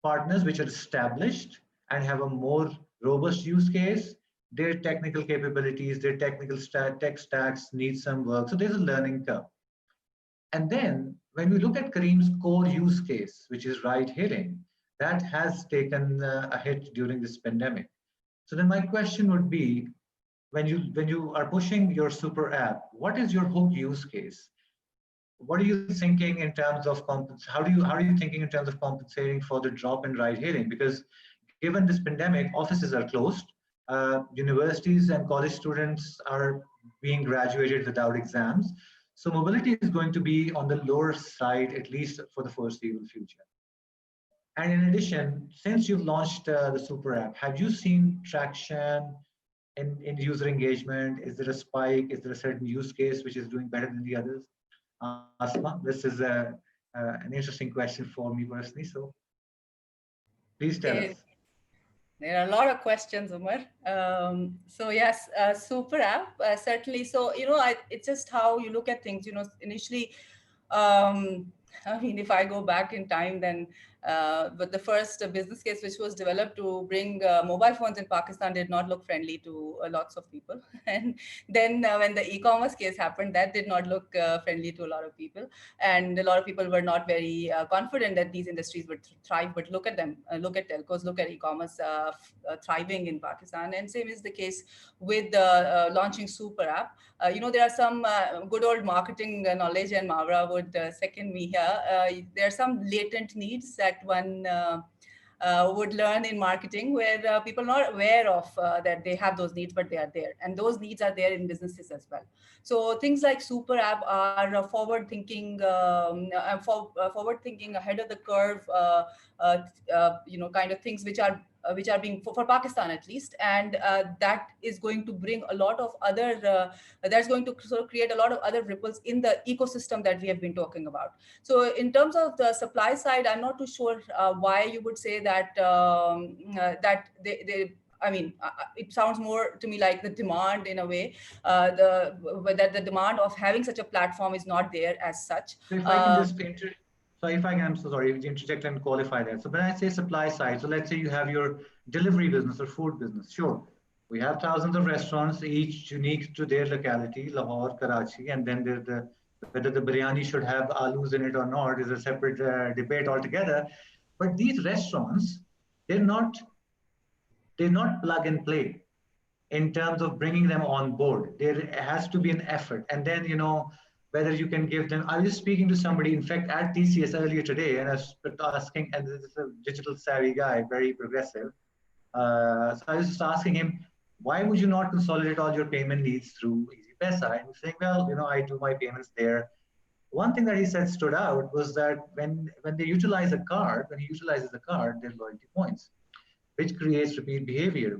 partners which are established and have a more robust use case, their technical capabilities, their technical tech stacks need some work. So there's a learning curve. And then when we look at Kareem's core use case, which is ride-hailing, that has taken a hit during this pandemic. So then my question would be, when you are pushing your super app, what is your hook use case? What are you thinking in terms of how are you thinking in terms of compensating for the drop in ride-hailing? Because given this pandemic, offices are closed, universities and college students are being graduated without exams. So mobility is going to be on the lower side, at least for the foreseeable future. And in addition, since you've launched the super app, have you seen traction in user engagement? Is there a spike? Is there a certain use case which is doing better than the others? Asma, this is an interesting question for me personally. So please tell us. There are a lot of questions, Umar. So yes, super app, certainly. So, it's just how you look at things, initially, I mean, if I go back in time, then but the first business case which was developed to bring mobile phones in Pakistan did not look friendly to lots of people. And then when the e-commerce case happened, that did not look friendly to a lot of people. And a lot of people were not very confident that these industries would thrive. But look at them, look at telcos, look at e-commerce thriving in Pakistan. And same is the case with launching super app. There are some good old marketing knowledge, and Mavra would second me here. There are some latent needs that one would learn in marketing, where people are not aware of that they have those needs, but they are there. And those needs are there in businesses as well. So things like super app are forward thinking, forward thinking, ahead of the curve, kind of things which are which are being for Pakistan at least, and that is going to bring a lot of other that's going to sort of create a lot of other ripples in the ecosystem that we have been talking about. So in terms of the supply side, I'm not too sure why you would say that that they I mean, it sounds more to me like the demand in a way, that the demand of having such a platform is not there as such. So if I can just so if I can, I'm so sorry, interject and qualify that. So when I say supply side, so let's say you have your delivery business or food business. Sure, we have thousands of restaurants, each unique to their locality, Lahore, Karachi, and then there's the whether the biryani should have alus in it or not is a separate debate altogether. But these restaurants, they're not plug and play in terms of bringing them on board. There has to be an effort. And then, whether you can give them, I was just speaking to somebody, in fact, at TCS earlier today, and I was asking, and this is a digital savvy guy, very progressive. So I was just asking him, why would you not consolidate all your payment needs through EasyPaisa? And he's saying, well, I do my payments there. One thing that he said stood out was that when they utilize a card, when he utilizes a card, there's loyalty points, which creates repeat behavior,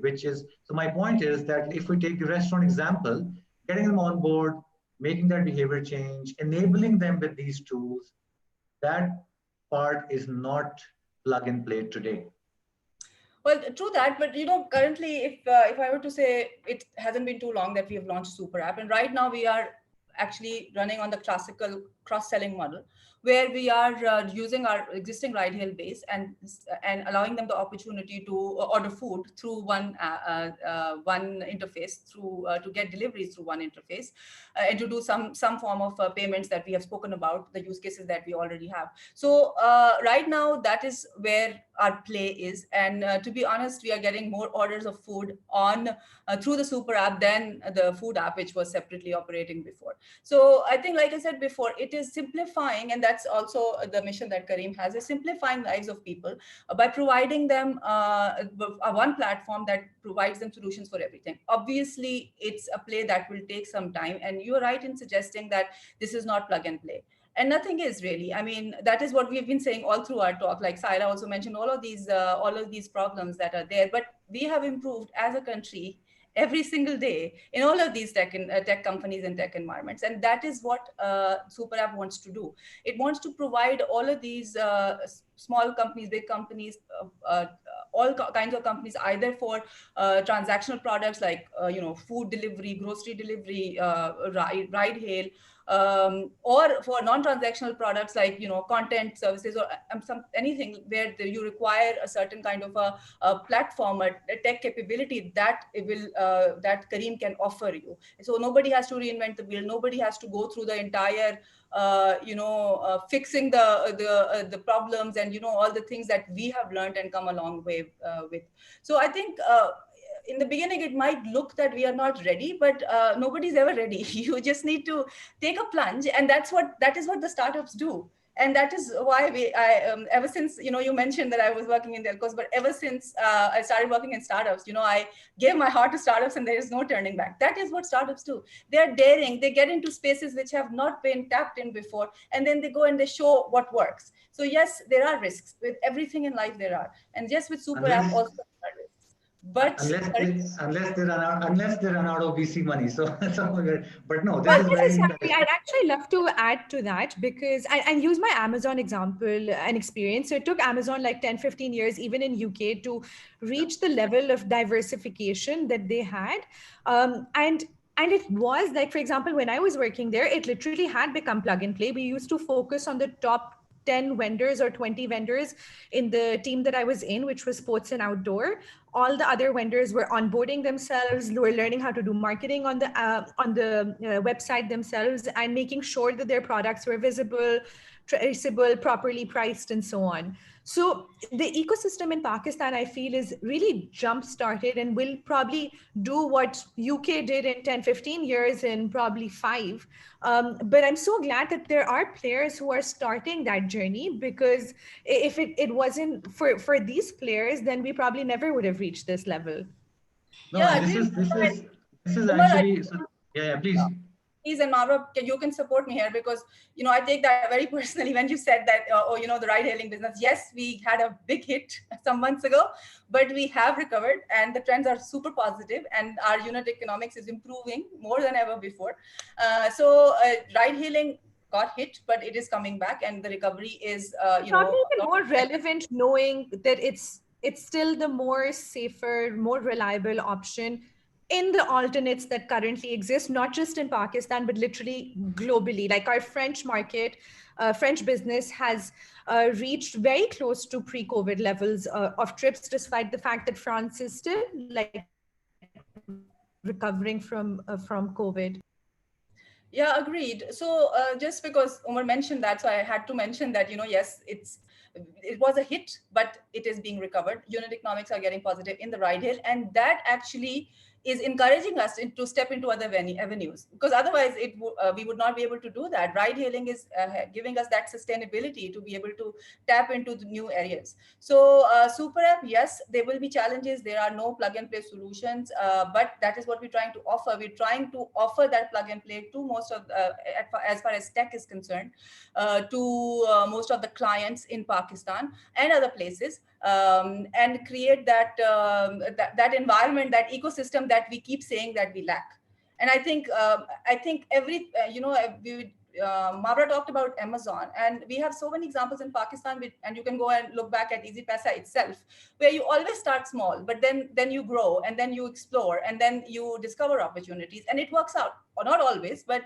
so my point is that if we take the restaurant example, getting them on board, making that behavior change, enabling them with these tools, that part is not plug and play today. Well, true that, but currently, if I were to say, it hasn't been too long that we have launched Super App, and right now we are actually running on the classical cross-selling model, where we are using our existing ride-hail base and allowing them the opportunity to order food through one interface, to get deliveries through one interface, and to do some form of payments that we have spoken about, the use cases that we already have. So right now, that is where our play is, and to be honest, we are getting more orders of food on through the Super App than the food app, which was separately operating before. So I think, like I said before, it is simplifying, and that's also the mission that Careem has, is simplifying lives of people by providing them one platform that provides them solutions for everything. Obviously, it's a play that will take some time, and you're right in suggesting that this is not plug and play. And nothing is really. I mean, that is what we've been saying all through our talk. Like Saira also mentioned, all of these problems that are there, but we have improved as a country every single day in all of these tech companies and tech environments. And that is what Super App wants to do. It wants to provide all of these small companies, big companies, all kinds of companies, either for transactional products like food delivery, grocery delivery, ride hail, or for non-transactional products like content services, or anything where you require a certain kind of a platform, a tech capability that that Careem can offer you. So nobody has to reinvent the wheel. Nobody has to go through the entire fixing the problems and all the things that we have learned and come a long way with. So I think in the beginning, it might look that we are not ready, but nobody's ever ready. You just need to take a plunge, and that is what the startups do. And that is why ever since, you mentioned that I was working in telcos, but ever since I started working in startups, I gave my heart to startups, and there is no turning back. That is what startups do. They're daring. They get into spaces which have not been tapped in before, and then they go and they show what works. So yes, there are risks with everything in life. There are, and just with Super App also there are risks. But unless they run out of VC money, so but no, this is very exactly. I'd actually love to add to that, because and use my Amazon example and experience. So it took Amazon like 10-15 years, even in UK, to reach the level of diversification that they had, and it was like, for example, when I was working there, it literally had become plug and play. We used to focus on the top 10 vendors or 20 vendors in the team that I was in, which was sports and outdoor. All the other vendors were onboarding themselves, were learning how to do marketing on the website themselves, and making sure that their products were visible, traceable, properly priced, and so on. So the ecosystem in Pakistan, I feel, is really jump-started and will probably do what UK did in 10-15 years in probably 5. But I'm so glad that there are players who are starting that journey, because if it wasn't for these players, then we probably never would have reached this level. No, yeah, this is actually, yeah, please. please, and Mavra, you can support me here, because I take that very personally when you said that, the ride-hailing business. Yes, we had a big hit some months ago, but we have recovered, and the trends are super positive, and our unit economics is improving more than ever before. So ride-hailing got hit, but it is coming back, and the recovery is, Probably even more relevant, knowing that it's still the more safer, more reliable option in the alternates that currently exist, not just in Pakistan, but literally globally. Like our French market, French business has reached very close to pre-COVID levels of trips, despite the fact that France is still like recovering from COVID. Yeah, agreed. So just because Umar mentioned that, so I had to mention that, yes, it was a hit, but it is being recovered. Unit economics are getting positive in the ride hail, and that actually is encouraging us to step into other avenues, because otherwise we would not be able to do that. Ride hailing is giving us that sustainability to be able to tap into the new areas. So Super App, yes, there will be challenges. There are no plug and play solutions, but that is what we're trying to offer. We're trying to offer that plug and play to most of, as far as tech is concerned, to most of the clients in Pakistan and other places, and create that, that environment, that ecosystem that we keep saying that we lack. And I think every, Mavra talked about Amazon, and we have so many examples in Pakistan, and you can go and look back at EasyPaisa itself, where you always start small, but then you grow, and then you explore, and then you discover opportunities, and it works out. Or not always, but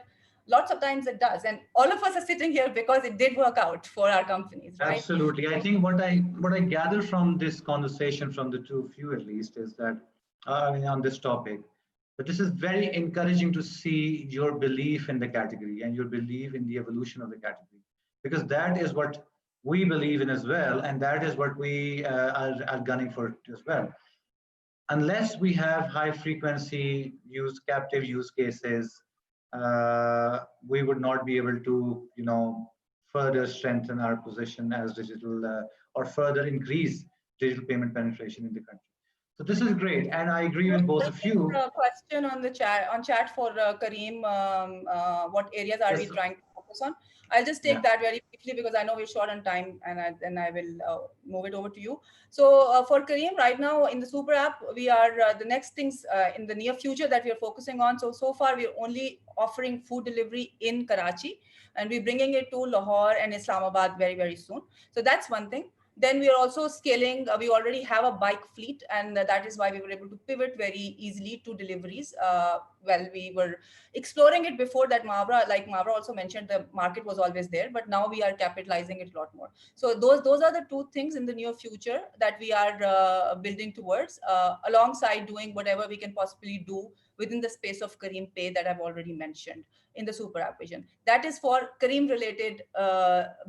lots of times it does. And all of us are sitting here because it did work out for our companies, right? Absolutely. I think what I gather from this conversation, from the two of you at least, is that on this topic, but this is very encouraging to see your belief in the category and your belief in the evolution of the category, because that is what we believe in as well, and that is what we are gunning for as well. Unless we have high frequency captive use cases, we would not be able to, further strengthen our position as digital, or further increase digital payment penetration in the country. So this is great, and I agree with both of you. A question on the chat for Kareem. What areas are we trying to focus on? I'll just take that very quickly, because I know we're short on time, and I will move it over to you. So for Kareem, right now in the Super App, we are the next things in the near future that we are focusing on. So far, we're only offering food delivery in Karachi, and we're bringing it to Lahore and Islamabad very, very soon. So that's one thing. Then we are also scaling. We already have a bike fleet, and that is why we were able to pivot very easily to deliveries. Well, we were exploring it before that. Like Mavra also mentioned, the market was always there, but now we are capitalizing it a lot more. So those are the two things in the near future that we are building towards, alongside doing whatever we can possibly do within the space of Careem Pay that I've already mentioned in the Super App vision. That is for Careem related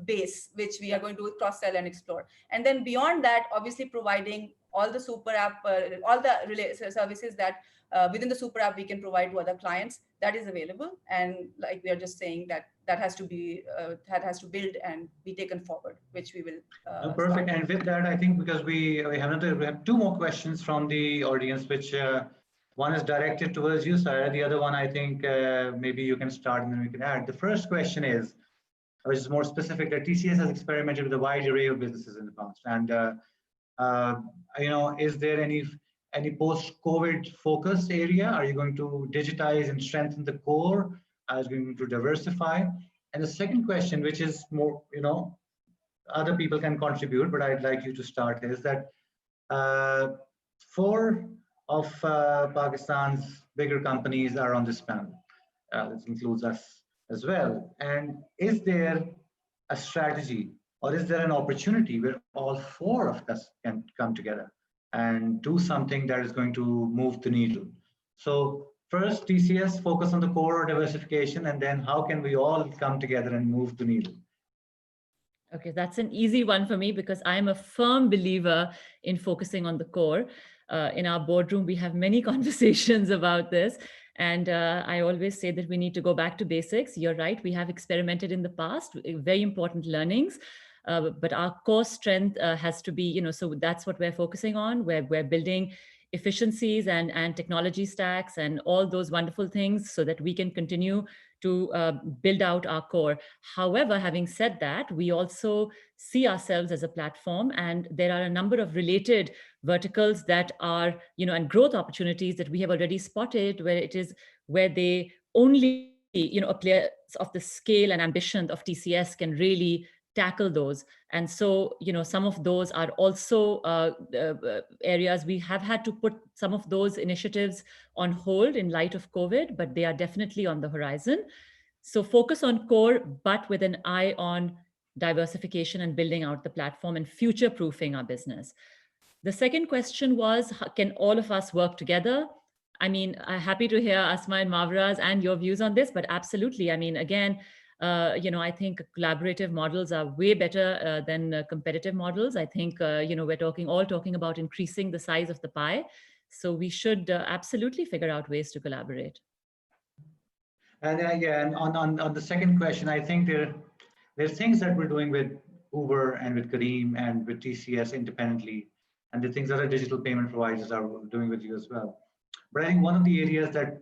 base, which we are going to cross-sell and explore. And then beyond that, obviously providing all the Super App, all the services that within the Super App we can provide to other clients, that is available. And like we are just saying that has to be, that has to build and be taken forward, which we will. Perfect. And with that, I think because we have two more questions from the audience, which one is directed towards you, Sarah. The other one, I think maybe you can start and then we can add. The first question is, which is more specific, that TCS has experimented with a wide array of businesses in the past. And, is there any post-COVID focus area? Are you going to digitize and strengthen the core? Are you going to diversify? And the second question, which is more, other people can contribute, but I'd like you to start, is that 4 of Pakistan's bigger companies are on this panel. This includes us as well. And is there a strategy, or is there an opportunity where all 4 of us can come together and do something that is going to move the needle? So first, TCS, focus on the core or diversification, and then how can we all come together and move the needle? Okay, that's an easy one for me, because I'm a firm believer in focusing on the core. In our boardroom, we have many conversations about this. And I always say that we need to go back to basics. You're right, we have experimented in the past, very important learnings. But our core strength has to be, so that's what we're focusing on. We're building efficiencies and technology stacks and all those wonderful things so that we can continue to build out our core. However, having said that, we also see ourselves as a platform, and there are a number of related verticals that are, and growth opportunities that we have already spotted where they only, a player of the scale and ambition of TCS can really tackle those. And so, some of those are also areas we have had to put some of those initiatives on hold in light of COVID, but they are definitely on the horizon. So focus on core, but with an eye on diversification and building out the platform and future-proofing our business. The second question was, can all of us work together? I mean, I'm happy to hear Asma and Mavra's and your views on this, but absolutely. I mean, again, I think collaborative models are way better than competitive models. I think, we're all talking about increasing the size of the pie. So we should absolutely figure out ways to collaborate. And again, on the second question, I think there's things that we're doing with Uber and with Careem and with TCS independently, and the things that our digital payment providers are doing with you as well. But I think one of the areas that,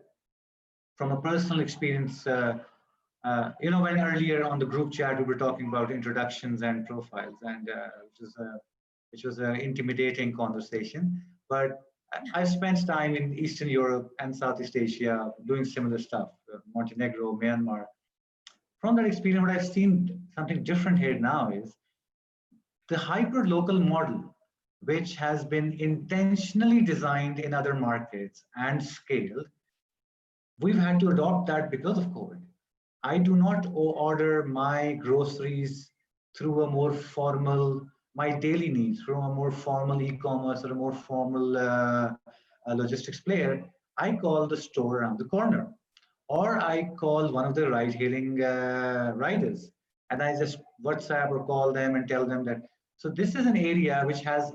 from a personal experience, when earlier on the group chat we were talking about introductions and profiles, and which was an intimidating conversation. But I've spent time in Eastern Europe and Southeast Asia doing similar stuff, Montenegro, Myanmar. From that experience, what I've seen something different here now is the hyper-local model, which has been intentionally designed in other markets and scaled. We've had to adopt that because of COVID. I do not order my groceries through a more formal, my daily needs, through a more formal e-commerce or a more formal logistics player. I call the store around the corner, or I call one of the ride-hailing riders, and I just WhatsApp or call them and tell them that. So this is an area which has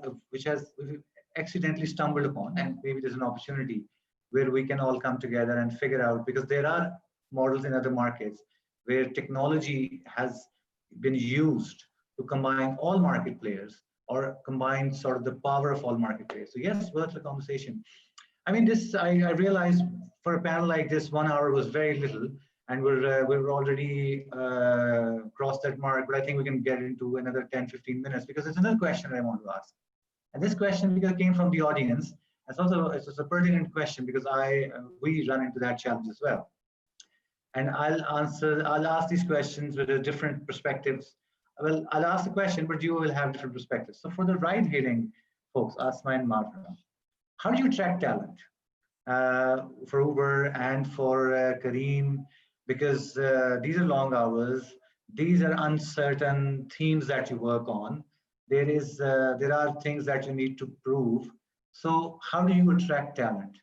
accidentally stumbled upon, and maybe there's an opportunity where we can all come together and figure out, because there are models in other markets where technology has been used to combine all market players or combine sort of the power of all market players. So yes, worth the conversation. I mean, I realized for a panel like this, 1 hour was very little, and we're already crossed that mark, but I think we can get into another 10, 15 minutes, because there's another question I want to ask. And this question came from the audience. It's a pertinent question, because we run into that challenge as well. And I'll ask these questions with different perspectives. Well, I'll ask the question, but you will have different perspectives. So for the ride-hailing folks, Asma and Mavra, how do you attract talent for Uber and for Careem? Because these are long hours. These are uncertain themes that you work on. There are things that you need to prove. So how do you attract talent?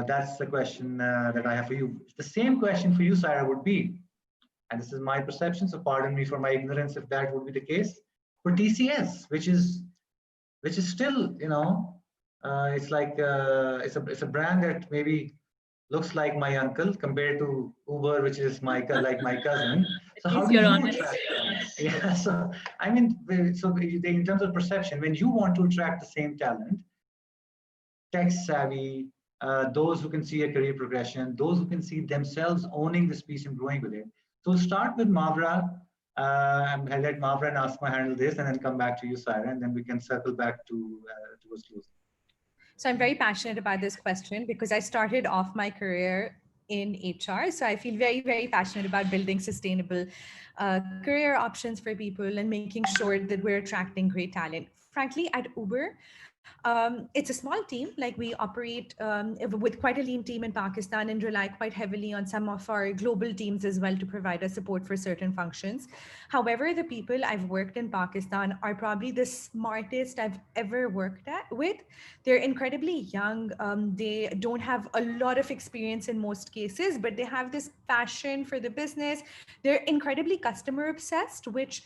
That's the question that I have for you. The same question for you, Saira, would be, and this is my perception, so pardon me for my ignorance if that would be the case, for TCS, which is still, it's like it's a brand that maybe looks like my uncle compared to Uber, which is like my cousin. So how do you attract talent? Yeah, so I mean, in terms of perception, when you want to attract the same talent, tech savvy, those who can see a career progression, those who can see themselves owning this piece and growing with it. So start with Mavra, and let Mavra and Asma handle this, and then come back to you, Saira, and then we can circle back towards closing. So I'm very passionate about this question because I started off my career in HR. So I feel very, very passionate about building sustainable career options for people and making sure that we're attracting great talent. Frankly, at Uber, it's a small team. Like, we operate with quite a lean team in Pakistan and rely quite heavily on some of our global teams as well to provide us support for certain functions. However, the people I've worked in Pakistan are probably the smartest I've ever worked with. They're incredibly young. They don't have a lot of experience in most cases, but they have this passion for the business. They're incredibly customer obsessed, which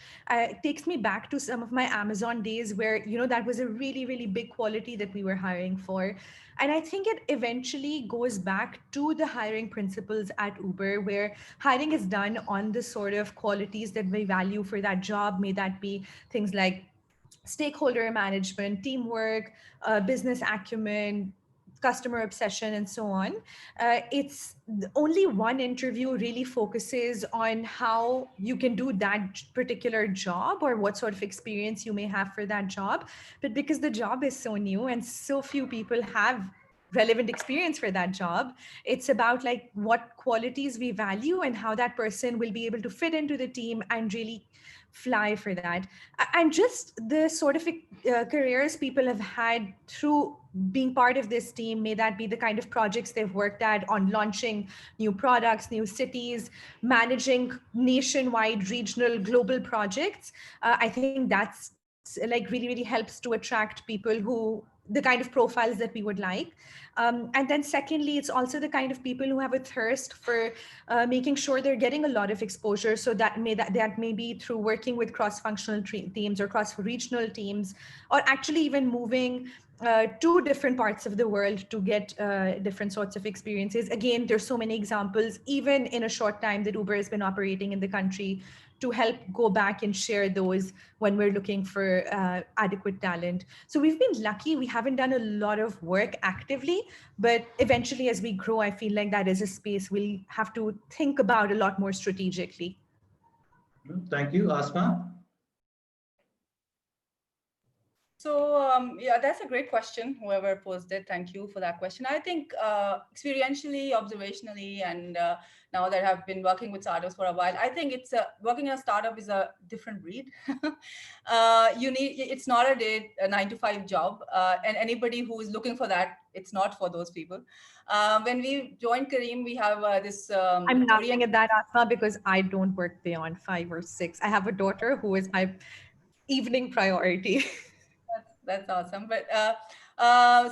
takes me back to some of my Amazon days where, that was a really, really big quality that we were hiring for. And I think it eventually goes back to the hiring principles at Uber, where hiring is done on the sort of qualities that we value for that job. May that be things like stakeholder management, teamwork, business acumen, customer obsession and so on. It's only one interview really focuses on how you can do that particular job or what sort of experience you may have for that job. But because the job is so new and so few people have relevant experience for that job, it's about like what qualities we value and how that person will be able to fit into the team and really fly for that. And just the sort of careers people have had through being part of this team, may that be the kind of projects they've worked at on launching new products, new cities, managing nationwide, regional, global projects. I think that's like really helps to attract people who the kind of profiles that we would like. And then secondly, it's also the kind of people who have a thirst for making sure they're getting a lot of exposure. So that may be through working with cross-functional teams or cross-regional teams, or actually even moving to different parts of the world to get different sorts of experiences. Again, there's so many examples, even in a short time that Uber has been operating in the country, to help go back and share those when we're looking for adequate talent. So we've been lucky. We haven't done a lot of work actively, but eventually as we grow, I feel like that is a space we'll have to think about a lot more strategically. Thank you. Asma? So yeah, that's a great question. Whoever posed it, thank you for that question. I think experientially, observationally, and now that I've been working with startups for a while, I think it's working in a startup is a different breed. It's not a 9-to-5 job, and anybody who is looking for that, it's not for those people. When we joined Careem, we have this. I'm laughing at that, Asma, because I don't work beyond 5 or 6. I have a daughter who is my evening priority. That's awesome. But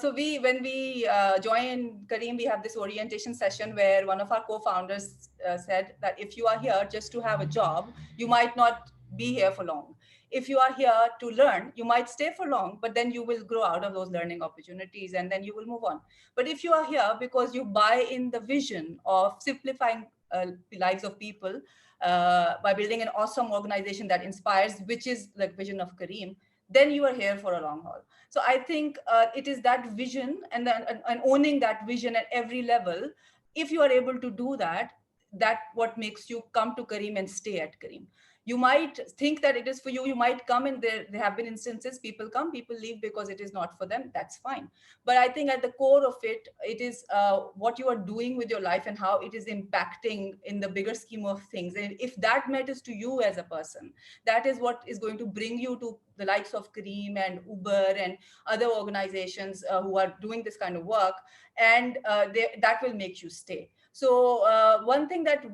so when we joined Careem, we have this orientation session where one of our co-founders said that if you are here just to have a job, you might not be here for long. If you are here to learn, you might stay for long, but then you will grow out of those learning opportunities and then you will move on. But if you are here because you buy in the vision of simplifying the lives of people by building an awesome organization that inspires, which is the vision of Careem, then you are here for a long haul. So I think it is that vision and owning that vision at every level. If you are able to do that, that's what makes you come to Careem and stay at Careem. You might think that it is for you. You might come and there have been instances, people come, people leave because it is not for them. That's fine. But I think at the core of it, it is what you are doing with your life and how it is impacting in the bigger scheme of things. And if that matters to you as a person, that is what is going to bring you to the likes of Careem and Uber and other organizations who are doing this kind of work. And that will make you stay. So one thing that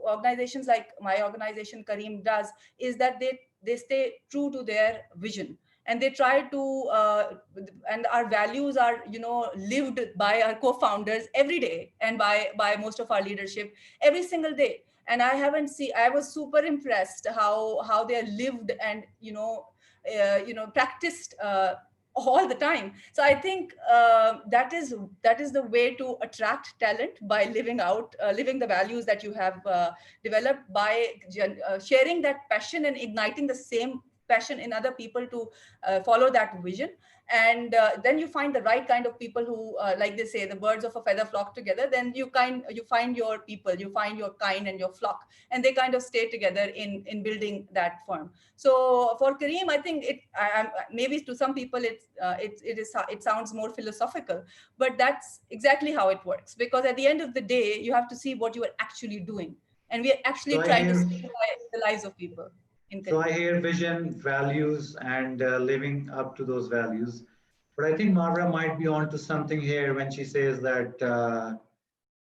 organizations like my organization Careem does is that they stay true to their vision, and they try to and our values are lived by our co-founders every day and by most of our leadership every single day. And I was super impressed how they are lived and practiced all the time. So I think that is the way to attract talent, by living the values that you have developed, by sharing that passion and igniting the same passion in other people to follow that vision. And then you find the right kind of people who, like they say, the birds of a feather flock together. Then you find your people, you find your kind and your flock, and they kind of stay together in building that firm. So for Careem, I think maybe to some people it sounds more philosophical, but that's exactly how it works. Because at the end of the day, you have to see what you are actually doing, and we are actually trying to simplify the lives of people. So I hear vision, values, and living up to those values. But I think Mavra might be onto something here when she says that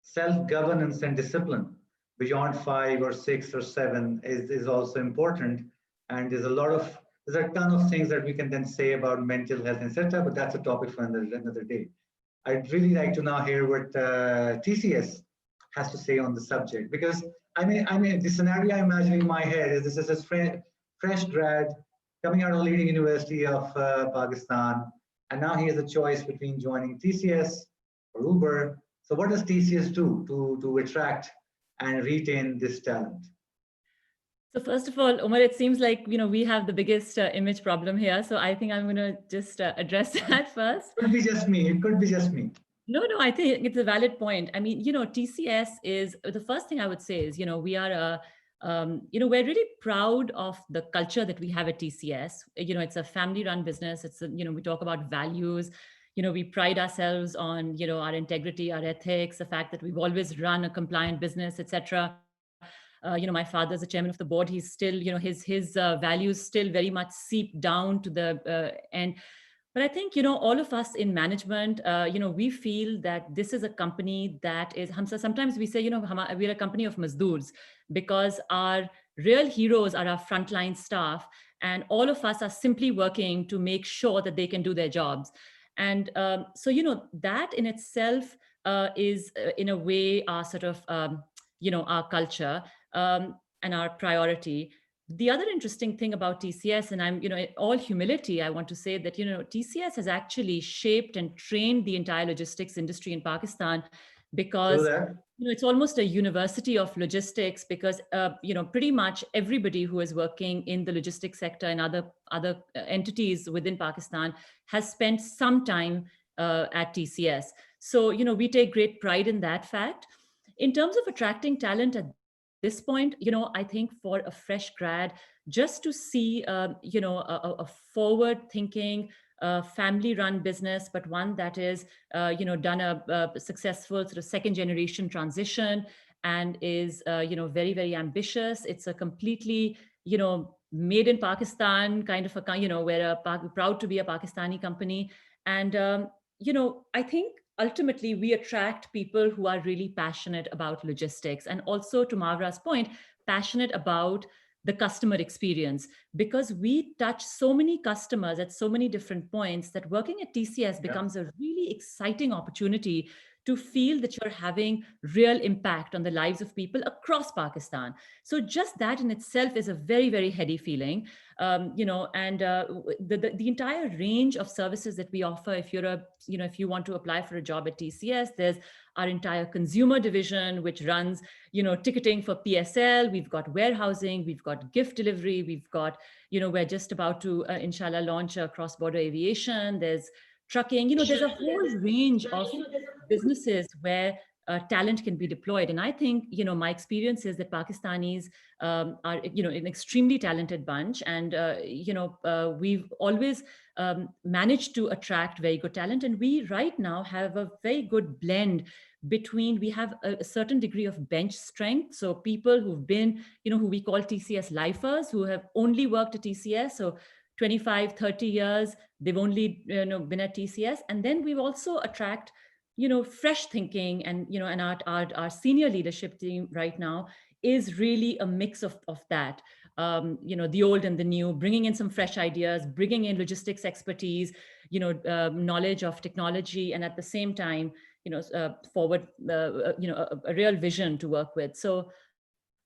self-governance and discipline beyond 5 or 6 or 7 is also important. And there's a ton of things that we can then say about mental health, etc. But that's a topic for another day. I'd really like to now hear what TCS has to say on the subject, because I mean, the scenario I imagine in my head is this is a fresh grad coming out of a leading university of Pakistan, and now he has a choice between joining TCS or Uber. So what does TCS do to attract and retain this talent? So first of all, Umar, it seems like we have the biggest image problem here. So I think I'm going to just address that first. Could be just me. It could be just me. No, I think it's a valid point. I mean, TCS is the first thing I would say is, we are we're really proud of the culture that we have at TCS. It's a family-run business. We talk about values. We pride ourselves on, our integrity, our ethics, the fact that we've always run a compliant business, etc. My father's the chairman of the board. He's still, his values still very much seep down to the end. But I think, all of us in management, we feel that this is a company that is, sometimes we say, we're a company of mazdoors, because our real heroes are our frontline staff. And all of us are simply working to make sure that they can do their jobs. And so, that in itself is in a way our sort of, our culture and our priority. The other interesting thing about TCS, and I'm, in all humility, I want to say that, TCS has actually shaped and trained the entire logistics industry in Pakistan, because it's almost a university of logistics, because pretty much everybody who is working in the logistics sector and other entities within Pakistan has spent some time at TCS. So we take great pride in that fact. In terms of attracting talent at this point, I think for a fresh grad, just to see a forward thinking family-run business, but one that is, done a successful sort of second generation transition, and is, very, very ambitious. It's a completely, made in Pakistan kind of a, we're proud to be a Pakistani company. And, I think ultimately we attract people who are really passionate about logistics, and also, to Mavra's point, passionate about the customer experience, because we touch so many customers at so many different points that working at TCS becomes a really exciting opportunity to feel that you're having real impact on the lives of people across Pakistan. So just that in itself is a very, very heady feeling. And the entire range of services that we offer, if you want to apply for a job at TCS, there's our entire consumer division, which runs, ticketing for PSL. We've got warehousing, we've got gift delivery, we've got, we're just about to, inshallah, launch a cross-border aviation. There's trucking, there's a whole range of businesses where talent can be deployed. And I think, my experience is that Pakistanis are, an extremely talented bunch. And, we've always managed to attract very good talent. And we right now have a very good blend between, we have a certain degree of bench strength. So people who've been, who we call TCS lifers, who have only worked at TCS. So 25, 30 years, they've only been at TCS. And then we've also attract fresh thinking, and and our senior leadership team right now is really a mix of that, the old and the new, bringing in some fresh ideas, bringing in logistics expertise, knowledge of technology, and at the same time, forward, a real vision to work with. So,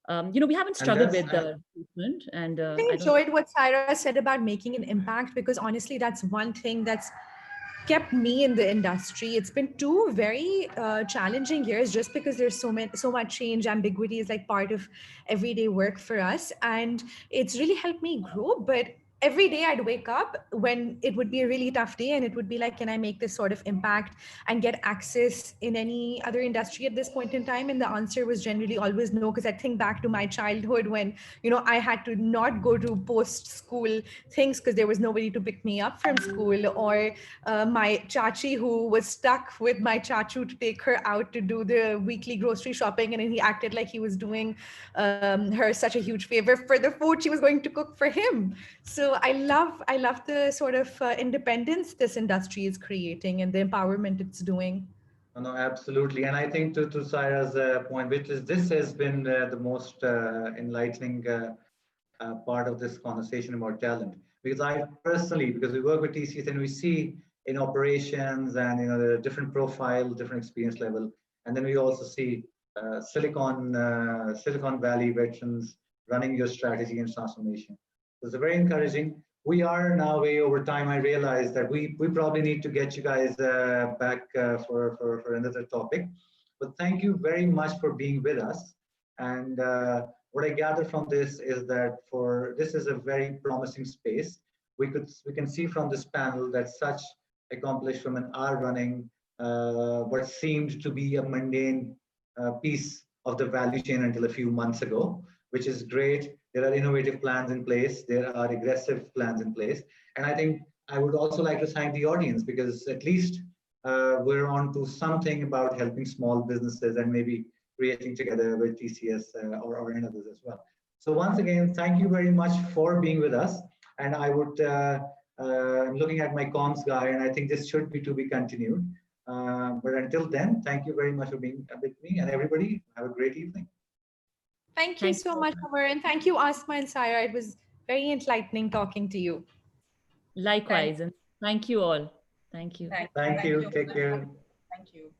we haven't struggled with the recruitment, and I enjoyed what Saira said about making an impact, because honestly, that's one thing that's kept me in the industry. It's been 2 very challenging years, just because there's so much change. Ambiguity is like part of everyday work for us, and it's really helped me grow. But every day I'd wake up when it would be a really tough day, and it would be like, can I make this sort of impact and get access in any other industry at this point in time? And the answer was generally always no, because I think back to my childhood when, I had to not go to post school things because there was nobody to pick me up from school, or my chachi who was stuck with my chachu to take her out to do the weekly grocery shopping, and he acted like he was doing her such a huge favor for the food she was going to cook for him. So I love the sort of independence this industry is creating and the empowerment it's doing. No, absolutely. And I think to Saira's point, which is this has been the most enlightening part of this conversation about talent. Because I personally, because we work with TCS and we see in operations and the different profile, different experience level, and then we also see Silicon Valley veterans running your strategy and transformation. So it's very encouraging. We are now way over time. I realize that we probably need to get you guys back for another topic. But thank you very much for being with us. And what I gather from this is that this is a very promising space. We can see from this panel that such accomplishment are running what seemed to be a mundane piece of the value chain until a few months ago, which is great. There are innovative plans in place. There are aggressive plans in place. And I think I would also like to thank the audience, because at least we're on to something about helping small businesses and maybe creating together with TCS or others as well. So once again, thank you very much for being with us. And I would, I'm looking at my comms guy, and I think this should be to be continued. But until then, thank you very much for being with me, and everybody have a great evening. Thank you so much, Amar, and thank you, Asma and Saira. It was very enlightening talking to you. Likewise, and thank you all. Thank you. Thank you. Take care. Thank you.